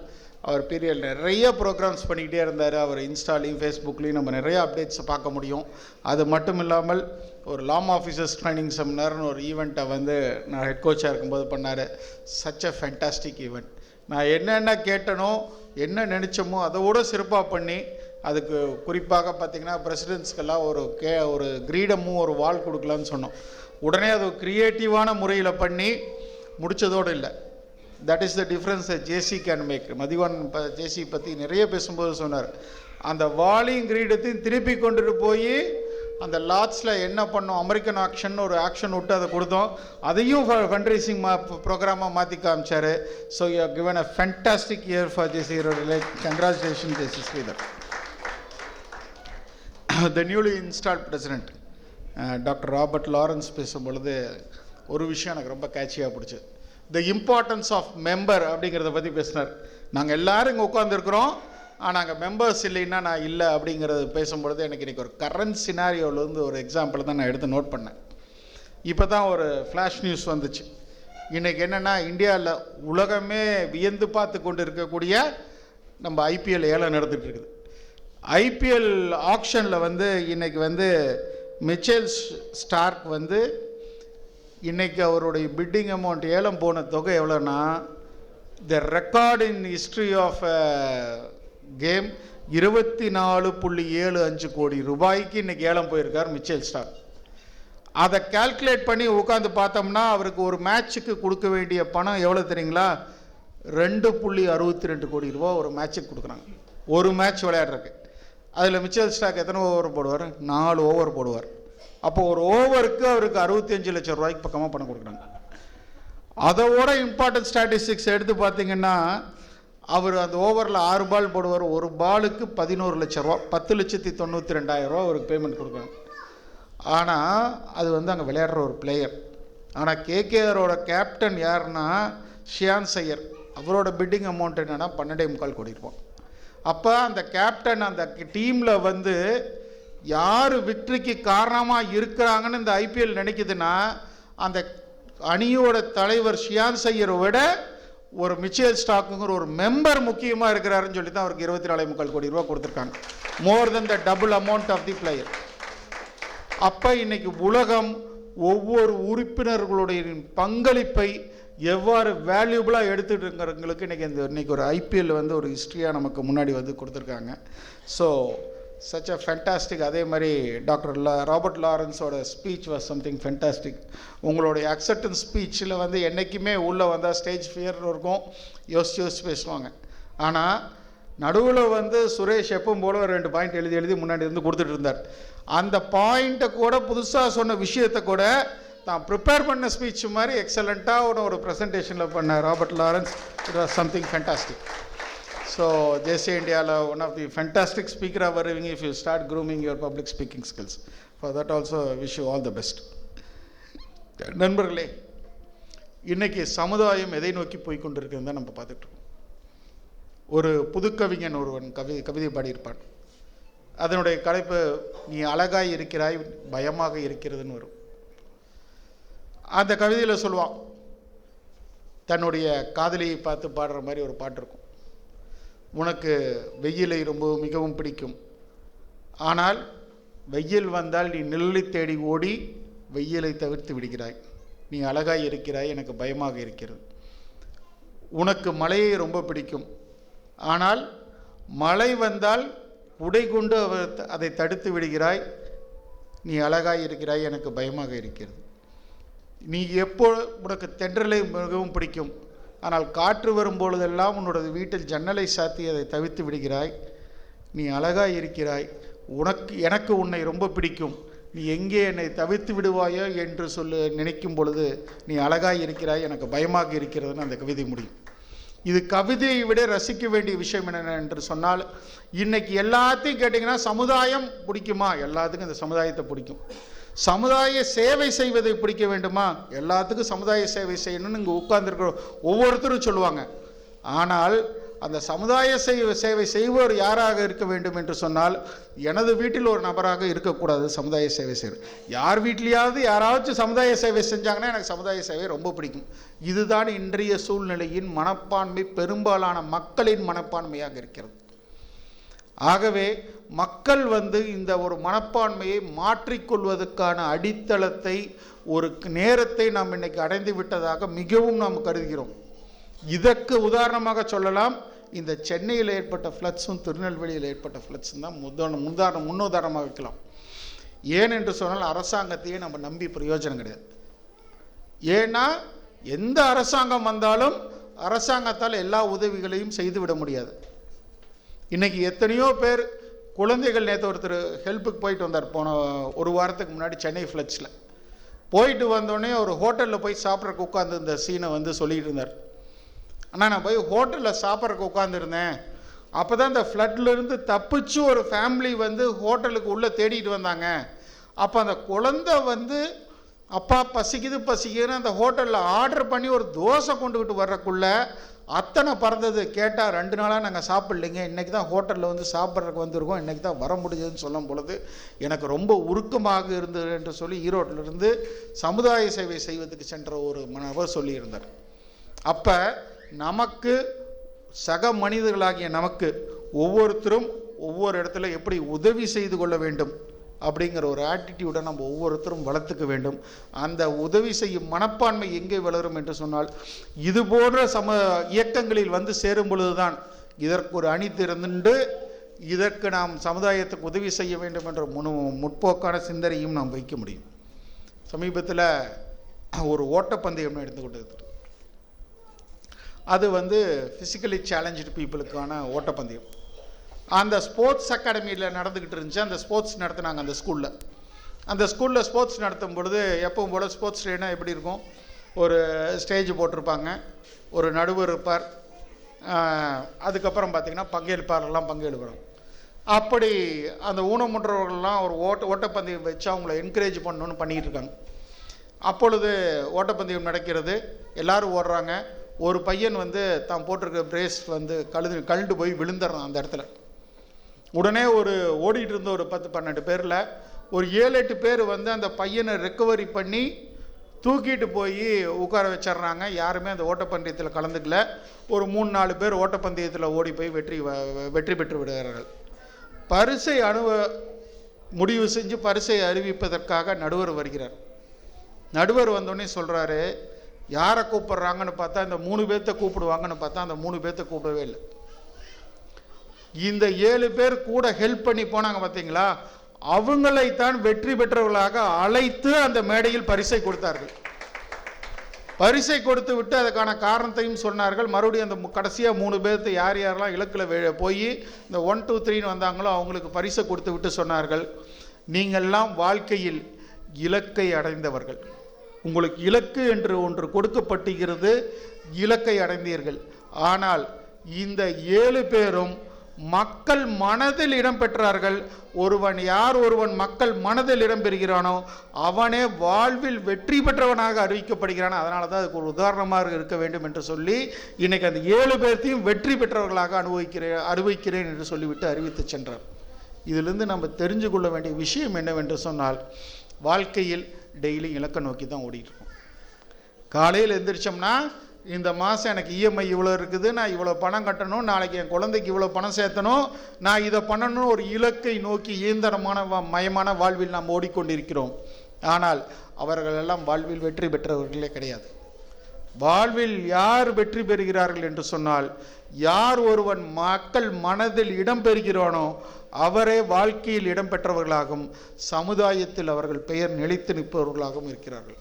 அவர் period நிறைய programs பண்ணிக்கிட்டே இருந்தார். அவர் இன்ஸ்டாலையும் ஃபேஸ்புக்லேயும் நம்ம நிறைய அப்டேட்ஸை பார்க்க முடியும். அது மட்டும் இல்லாமல் ஒரு லாம் ஆஃபீஸர்ஸ் ட்ரைனிங் செமினார்னு ஒரு ஈவெண்ட்டை நான் ஹெட் கோச்சாக இருக்கும்போது பண்ணார். Such a fantastic event. நான் என்னென்ன கேட்டனோ, என்ன நினச்சோமோ அதோட சிறப்பாக பண்ணி
அதுக்கு குறிப்பாக பார்த்திங்கன்னா பிரசிடென்ட்ஸ்க்கெல்லாம் ஒரு கிரீடமும் ஒரு வால் கொடுக்கலான்னு சொன்னோம். உடனே அது க்ரியேட்டிவான முறையில் பண்ணி முடித்ததோடு இல்லை. That is the difference JC can make. மதிவான் ஜேசி பற்றி நிறைய பேசும்போது சொன்னார், அந்த வாலிங் கிரீடத்தையும் திருப்பி கொண்டுட்டு போய் அந்த லாட்ஸில் என்ன பண்ணோம், அமெரிக்கன் ஆக்ஷன் ஒரு ஆக்ஷன் விட்டு அதை கொடுத்தோம், அதையும் ஃபண்ட் ரைசிங் ப்ரோக்ராமாக மாற்றி காமிச்சார். So you have given a fantastic year for JC Erode. Congratulation JC Sridhar. The newly installed president doctor Robert Lawrence பேசும்பொழுது ஒரு விஷயம் எனக்கு ரொம்ப கேட்சியாக பிடிச்சி, த இம்பார்ட்டன்ஸ் ஆஃப் மெம்பர் அப்படிங்கிறத பற்றி பேசினார். நாங்கள் எல்லோரும் இங்கே உட்காந்துருக்குறோம், ஆனால் அங்கே மெம்பர்ஸ் இல்லைன்னா நான் இல்லை அப்படிங்கிறது பேசும்பொழுது எனக்கு இன்றைக்கி ஒரு கரண்ட் சினாரியோவிலேருந்து ஒரு எக்ஸாம்பிள் தான் நான் எடுத்து நோட் பண்ணேன். இப்போ தான் ஒரு ஃப்ளாஷ் நியூஸ் வந்துச்சு. இன்றைக்கி என்னென்னா, இந்தியாவில் உலகமே வியந்து பார்த்து கொண்டு இருக்கக்கூடிய நம்ம ஐபிஎல் ஏலம் நடந்துகிட்டு இருக்குது. ஐபிஎல் ஆக்ஷனில் இன்றைக்கி மிச்சேல் ஸ்டார்க் இன்றைக்கி அவருடைய பிட்டிங் அமௌண்ட் ஏலம் போன தொகை எவ்வளோன்னா, the record in history of game 24.75 கோடி ரூபாய்க்கு இன்றைக்கி ஏலம் போயிருக்கார் மிச்சேல் ஸ்டார்க். அதை கால்குலேட் பண்ணி உட்காந்து பார்த்தோம்னா அவருக்கு ஒரு மேட்ச்சுக்கு கொடுக்க வேண்டிய பணம் எவ்வளோ தெரியுங்களா, 2.62 கோடி ரூபா ஒரு மேட்ச்சுக்கு கொடுக்குறாங்க. ஒரு மேட்ச் விளையாடுறதுக்கு. அதில் மிச்சேல் ஸ்டார்க் எத்தனை ஓவர் போடுவார்? 4 ஓவர் போடுவார். அப்போது ஒரு ஓவருக்கு அவருக்கு 65 லட்சம் ரூபாய்க்கு பக்கமாக பணம் கொடுக்குறாங்க. அதோட இம்பார்ட்டன்ட் ஸ்டாட்டிஸ்டிக்ஸ் எடுத்து பார்த்தீங்கன்னா, அவர் அந்த ஓவரில் 6 பால் போடுவார். ஒரு பாலுக்கு 11 லட்சம் ரூபா, 10,92,000 ரூபா அவருக்கு பேமெண்ட் கொடுக்குறாங்க. ஆனால் அது அங்கே விளையாடுற ஒரு பிளேயர். ஆனால் கேகேஆரோட கேப்டன் யாருன்னா ஷியான் சையர். அவரோட பிட்டிங் அமௌண்ட் என்னென்னா 12.25 கோடி ரூபா. அப்போ அந்த கேப்டன் அந்த டீமில் யார் விக்ட்ரிக்கு காரணமாக இருக்கிறாங்கன்னு இந்த ஐபிஎல் நினைக்குதுன்னா, அந்த அணியோட தலைவர் ஷியான் சையரை விட ஒரு மிச்சேல் ஸ்டாக்குங்கிற ஒரு மெம்பர் முக்கியமாக இருக்கிறாருன்னு சொல்லி தான் அவருக்கு 24.25 கோடி ரூபா கொடுத்துருக்காங்க. More than the double amount of the player. அப்போ இன்னைக்கு உலகம் ஒவ்வொரு உறுப்பினர்களுடைய பங்களிப்பை எவ்வாறு வேல்யூபிளாக எடுத்துகிட்டு இருக்கிறவங்களுக்கு இன்றைக்கி ஒரு ஐபிஎல் ஒரு ஹிஸ்ட்ரியாக நமக்கு முன்னாடி கொடுத்துருக்காங்க. So such a fantastic. அதே மாதிரி டாக்டர் ராபர்ட் லாரன்ஸோட ஸ்பீச் வாஸ் சம்திங் ஃபேண்டாஸ்டிக். உங்களுடைய அக்செப்டன்ஸ் ஸ்பீச்சில் என்றைக்குமே உள்ளே வந்தால் ஸ்டேஜ் ஃபியர் இருக்கும், யோசிச்சு பேசுவாங்க. ஆனால் நடுவில் சுரேஷ் எப்பவும் போல 2 பாயிண்ட் எழுதி முன்னாடி கொடுத்துட்டு இருந்தார். அந்த பாயிண்ட்டை கூட புதுசாக சொன்ன விஷயத்தை கூட தான் ப்ரிப்பேர் பண்ண ஸ்பீச் மாதிரி எக்ஸலண்ட்டாக ஒரு ப்ரெசன்டேஷனில் பண்ண Robert Lawrence. It was something fantastic. So JC இந்தியாவில் ஒன் ஆஃப் தி ஃபேண்டாஸ்டிக் ஸ்பீக்கராக வருவீங்க if you start grooming your public speaking skills. For that also wish you all the best. நண்பர்களே, இன்றைக்கி சமுதாயம் எதை நோக்கி போய் கொண்டிருக்குன்னு தான் நம்ம பார்த்துட்ருக்கோம். ஒரு புதுக்கவிஞன் ஒருவன் கவிதை பாடியிருப்பான். அதனுடைய தலைப்பு நீ அழகாய் இருக்கிறாய் பயமாக இருக்கிறதுன்னு வரும். அந்த கவிதையில் சொல்லுவான், தன்னுடைய காதலியை பார்த்து பாடுற மாதிரி ஒரு பாட்டு இருக்கும். உனக்கு வெயிலை மிகவும் பிடிக்கும், ஆனால் வெயில் வந்தால் நீ நிழலை தேடி ஓடி வெயிலை தவிர்த்து விடுகிறாய். நீ அழகாய் இருக்கிறாய், எனக்கு பயமாக இருக்கிறது. உனக்கு மழையை ரொம்ப பிடிக்கும், ஆனால் மழை வந்தால் உடை கொண்டு அதை தடுத்து விடுகிறாய். நீ அழகாய் இருக்கிறாய், எனக்கு பயமாக இருக்கிறது. நீ உனக்கு தென்றலை மிகவும் பிடிக்கும், ஆனால் காற்று வரும்பொழுதெல்லாம் உன்னோட வீட்டில் ஜன்னலை சாத்தி அதை தவிர்த்து விடுகிறாய். நீ அழகாய் இருக்கிறாய், எனக்கு உன்னை ரொம்ப பிடிக்கும், நீ எங்கே என்னை தவிர்த்து விடுவாயோ என்று நினைக்கும் பொழுது நீ அழகாய் இருக்கிறாய், எனக்கு பயமாக இருக்கிறதுன்னு அந்த கவிதை முடியும். இது கவிதையை விட ரசிக்க வேண்டிய விஷயம் என்ன என்று சொன்னால், இன்னைக்கு எல்லாத்தையும் கேட்டிங்கன்னா சமுதாயம் பிடிக்குமா? எல்லாத்துக்கும் இந்த சமுதாயத்தை பிடிக்கும். சமுதாய சேவை செய்வதை பிடிக்க வேண்டுமா? எல்லாத்துக்கும் சமுதாய சேவை செய்யணும்னு இங்கே உட்கார்ந்துருக்கிற ஒவ்வொருத்தரும் சொல்லுவாங்க. ஆனால் அந்த சமுதாய சேவை செய்வோர் யாராக இருக்க வேண்டும் என்று சொன்னால், எனது வீட்டில் ஒரு நபராக இருக்கக்கூடாது சமுதாய சேவை செய்வது. யார் வீட்லேயாவது யாராச்சும் சமுதாய சேவை செஞ்சாங்கன்னா எனக்கு சமுதாய சேவை ரொம்ப பிடிக்கும். இதுதான் இன்றைய சூழ்நிலையின் மனப்பான்மை, பெரும்பாலான மக்களின் மனப்பான்மையாக இருக்கிறது. ஆகவே மக்கள் இந்த ஒரு மனப்பான்மையை மாற்றிக்கொள்வதற்கான அடித்தளத்தை, ஒரு நேரத்தை நாம் இன்னைக்கு அடைந்து விட்டதாக மிகவும் நாம் கருதுகிறோம். இதற்கு உதாரணமாக சொல்லலாம், இந்த சென்னையில் ஏற்பட்ட ஃப்ளட்ஸும் திருநெல்வேலியில் ஏற்பட்ட ஃப்ளட்ஸும் தான் முன்னுதாரணமாக வைக்கலாம். ஏனென்று சொன்னால் அரசாங்கத்தையே நம்ம நம்பி பிரயோஜனம் கிடையாது. ஏன்னா எந்த அரசாங்கம் வந்தாலும் அரசாங்கத்தால் எல்லா உதவிகளையும் செய்துவிட முடியாது. இன்றைக்கி எத்தனையோ பேர் குழந்தைகள், நேற்று ஒருத்தர் ஹெல்ப்புக்கு போயிட்டு வந்தார் போன ஒரு வாரத்துக்கு முன்னாடி சென்னை ஃப்ளட்ஸில் போயிட்டு வந்தோடனே ஒரு ஹோட்டலில் போய் சாப்பிட்றக்கு உட்காந்து இந்த சீனை வந்து சொல்லிகிட்டு இருந்தார். ஆனால் நான் போய் ஹோட்டலில் சாப்பிட்றக்கு உட்காந்துருந்தேன், அப்போ தான் இந்த ஃப்ளட்லேருந்து தப்பிச்சு ஒரு ஃபேமிலி வந்து ஹோட்டலுக்கு உள்ளே தேடிட்டு வந்தாங்க. அப்போ அந்த குழந்தை வந்து அப்பா பசிக்குதுன்னு அந்த ஹோட்டலில் ஆர்டர் பண்ணி ஒரு தோசை கொண்டுக்கிட்டு வர்றக்குள்ளே அத்தனை பறந்தது. கேட்டால் 2 நாளாக நாங்கள் சாப்பிட்லைங்க, இன்றைக்கி தான் ஹோட்டலில் வந்து சாப்பிட்றதுக்கு வந்திருக்கோம், இன்றைக்கி தான் வர முடியுதுன்னு சொல்லும் பொழுது எனக்கு ரொம்ப உருக்கமாக இருந்தது என்று சொல்லி ஈரோட்டிலிருந்து சமுதாய சேவை செய்வதற்கு சென்ற ஒரு நபர் சொல்லியிருந்தார். அப்போ நமக்கு சக மனிதர்களாகிய நமக்கு ஒவ்வொருத்தரும் ஒவ்வொரு இடத்துல எப்படி உதவி செய்து கொள்ள வேண்டும் அப்படிங்கிற ஒரு ஆட்டிடியூடை நம்ம ஒவ்வொருத்தரும் வளர்த்துக்க வேண்டும். அந்த உதவி செய்யும் மனப்பான்மை எங்கே வளரும் என்று சொன்னால் இது போன்ற இயக்கங்களில் வந்து சேரும் பொழுதுதான் இதற்கு ஒரு அணி திரண்டு இதற்கு நாம் சமுதாயத்துக்கு உதவி செய்ய வேண்டும் என்ற முற்போக்கான சிந்தனையும் நாம் வைக்க முடியும். சமீபத்தில் ஒரு ஓட்டப்பந்தயம் எடுத்துக்கொண்டது. அது வந்து ஃபிசிக்கலி சேலஞ்சு பீப்புளுக்கான ஓட்டப்பந்தயம். அந்த ஸ்போர்ட்ஸ் அகாடமியில் நடந்துக்கிட்டு இருந்துச்சு. அந்த ஸ்போர்ட்ஸ் நடத்தினாங்க அந்த ஸ்கூலில் ஸ்போர்ட்ஸ் நடத்தும் பொழுது எப்பவும் போல் ஸ்போர்ட்ஸ் டேனா எப்படி இருக்கும், ஒரு ஸ்டேஜ் போட்டிருப்பாங்க, ஒரு நடுவர் இருப்பார், அதுக்கப்புறம் பார்த்திங்கன்னா பங்கேற்பாளர்லாம் பங்கேற்பாங்க. அப்படி அந்த ஊனமுற்றவர்கள்லாம் ஒரு ஓட்டப்பந்தயம் வச்சு அவங்கள என்கரேஜ் பண்ணணுன்னு பண்ணிக்கிட்டு இருக்காங்க. அப்பொழுது ஓட்டப்பந்தயம் நடக்கிறது, எல்லோரும் ஓடுறாங்க. ஒரு பையன் வந்து தான் போட்டிருக்க பிரேஸ் வந்து கழுண்டு போய் விழுந்துடுறான் அந்த இடத்துல. உடனே ஒரு ஓடிட்டு இருந்த ஒரு 10-12 பேரில் ஒரு 7-8 பேர் வந்து அந்த பையனை ரெக்கவரி பண்ணி தூக்கிட்டு போய் உட்கார வச்சிட்றாங்க. யாருமே அந்த ஓட்டப்பந்தயத்தில் கலந்துக்கல. ஒரு 3-4 பேர் ஓட்டப்பந்தயத்தில் ஓடி போய் வெற்றி பெற்று விடுகிறார்கள். பரிசை முடிவு செஞ்சு பரிசை அறிவிப்பதற்காக நடுவர் வருகிறார். நடுவர் வந்தோடனே சொல்கிறாரு, யாரை கூப்பிட்றாங்கன்னு பார்த்தா இந்த 3 பேர்த்த கூப்பிடுவாங்கன்னு பார்த்தா அந்த 3 பேர்த்த கூப்பிடவே இல்லை. இந்த 7 பேர் கூட ஹெல்ப் பண்ணி போனாங்க பார்த்தீங்களா, அவங்களைத்தான் வெற்றி பெற்றவர்களாக அழைத்து அந்த மேடையில் பரிசை கொடுத்தார்கள். பரிசை கொடுத்து விட்டு அதுக்கான காரணத்தையும் சொன்னார்கள். மறுபடியும் அந்த கடைசியாக 3 பேர்த்து யாரெல்லாம் இலக்கில் போய் இந்த 1, 2, 3ன்னு வந்தாங்களோ அவங்களுக்கு பரிசை கொடுத்து விட்டு சொன்னார்கள், நீங்கள்லாம் வாழ்க்கையில் இலக்கை அடைந்தவர்கள், உங்களுக்கு இலக்கு என்று ஒன்று கொடுக்கப்பட்டிருக்கிறது, இலக்கை அடைந்தீர்கள். ஆனால் இந்த 7 பேரும் மக்கள் மனதில் இடம் பெற்றார்கள். ஒருவன் மக்கள் மனதில் இடம் பெறுகிறானோ அவனே வாழ்வில் வெற்றி பெற்றவனாக அறிவிக்கப்படுகிறான். அதனால தான் அதுக்கு ஒரு உதாரணமாக இருக்க வேண்டும் என்று சொல்லி இன்னைக்கு அந்த 7 பேர்த்தையும் வெற்றி பெற்றவர்களாக அறிவிக்கிறேன் என்று சொல்லிவிட்டு அறிவித்து சென்றார். இதிலிருந்து நம்ம தெரிஞ்சு கொள்ள வேண்டிய விஷயம் என்னவென்று சொன்னால், வாழ்க்கையில் டெய்லி இலக்கை நோக்கி தான் ஓடிட்டு இருக்கோம். காலையில் எழுந்திரிச்சோம்னா இந்த மாதம் எனக்கு இஎம்ஐ இவ்வளோ இருக்குது, நான் இவ்வளோ பணம் கட்டணும், நாளைக்கு என் குழந்தைக்கு இவ்வளோ பணம் சேர்த்தணும், நான் இதை பண்ணணும், ஒரு இலக்கை நோக்கி இயந்திரமான மயமான வாழ்வில் நாம் ஓடிக்கொண்டிருக்கிறோம். ஆனால் அவர்களெல்லாம் வாழ்வில் வெற்றி பெற்றவர்களே கிடையாது. வாழ்வில் யார் வெற்றி பெறுகிறார்கள் என்று சொன்னால், யார் ஒருவன் மக்கள் மனதில் இடம் பெறுகிறானோ அவரே வாழ்க்கையில் இடம் பெற்றவர்களாகவும் சமுதாயத்தில் அவர்கள் பெயர் நிலைத்து நிற்பவர்களாகவும் இருக்கிறார்கள்.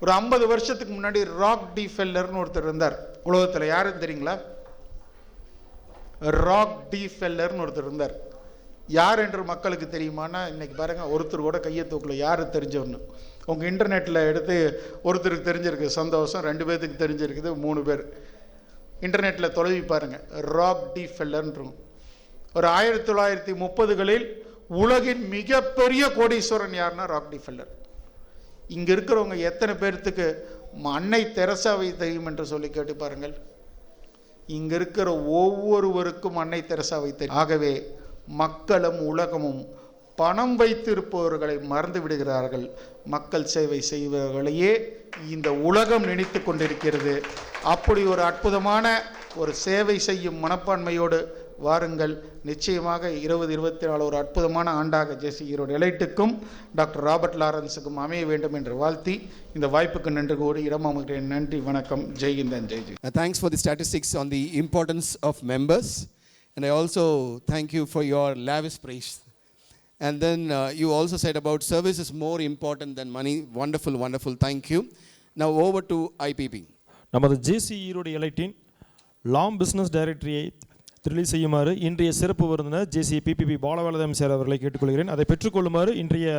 ஒரு 50 வருஷத்துக்கு முன்னாடி ராக் டி ஃபெல்லர்னு ஒருத்தர் இருந்தார் உலகத்தில். யாருன்னு தெரியுங்களா? ராக் டி ஃபெல்லர்னு ஒருத்தர் இருந்தார். யார் என்று மக்களுக்கு தெரியுமானா, இன்னைக்கு பாருங்கள், ஒருத்தர் கூட கையை தூக்கல யார் தெரிஞ்சவன்னு. உங்கள் இன்டர்நெட்டில் எடுத்து ஒருத்தருக்கு தெரிஞ்சிருக்கு சந்தோஷம், 2 பேர்த்துக்கு தெரிஞ்சிருக்குது, 3 பேர் இன்டர்நெட்டில் தொலைவி பாருங்கள். ராக் டி ஃபெல்லர்ன்றோம். ஒரு 1930களில் உலகின் மிகப்பெரிய கோடீஸ்வரன் யாருன்னா ராக் டி ஃபெல்லர். இங்கே இருக்கிறவங்க எத்தனை பேர்த்துக்கு அன்னை தெரசாவை தெரியும் என்று சொல்லி கேட்டு பாருங்கள். இங்கே இருக்கிற ஒவ்வொருவருக்கும் அன்னை தெரசாவை தெரியும். ஆகவே மக்களும் உலகமும் பணம் வைத்திருப்பவர்களை மறந்து விடுகிறார்கள். மக்கள் சேவை செய்பவர்களையே இந்த உலகம் நினைத்து கொண்டிருக்கிறது. அப்படி ஒரு அற்புதமான ஒரு சேவை செய்யும் மனப்பான்மையோடு வாருங்கள். நிச்சயமாக 2024 ஒரு அற்புதமான ஆண்டாக ஜேசி ஈரோடு எலைட்டுக்கும் டாக்டர் ராபர்ட் லாரன்ஸுக்கும் அமைய வேண்டும் என்று வாழ்த்தி இந்த வாய்ப்புக்கு நன்றி கூறி இடமாமுகிறேன். நன்றி, வணக்கம். Jai Hind and Jai Jai.
Thanks for the statistics on the importance of members, and I also thank you for your lavish praise. And then you also said about service is more important than money. Wonderful, wonderful. Thank you. Now over to IPP.
நமது JC Erode எலைட்டின் லாம் business டைரக்டரியை release செய்யுமாறு இன்றைய சிறப்பு விருந்தினர் ஜேசி PPP பாலவேலதம் sir அவர்களை கேட்டுக்கொள்கிறேன். அதை பெற்றுக்கொள்ளுமாறு இன்றைய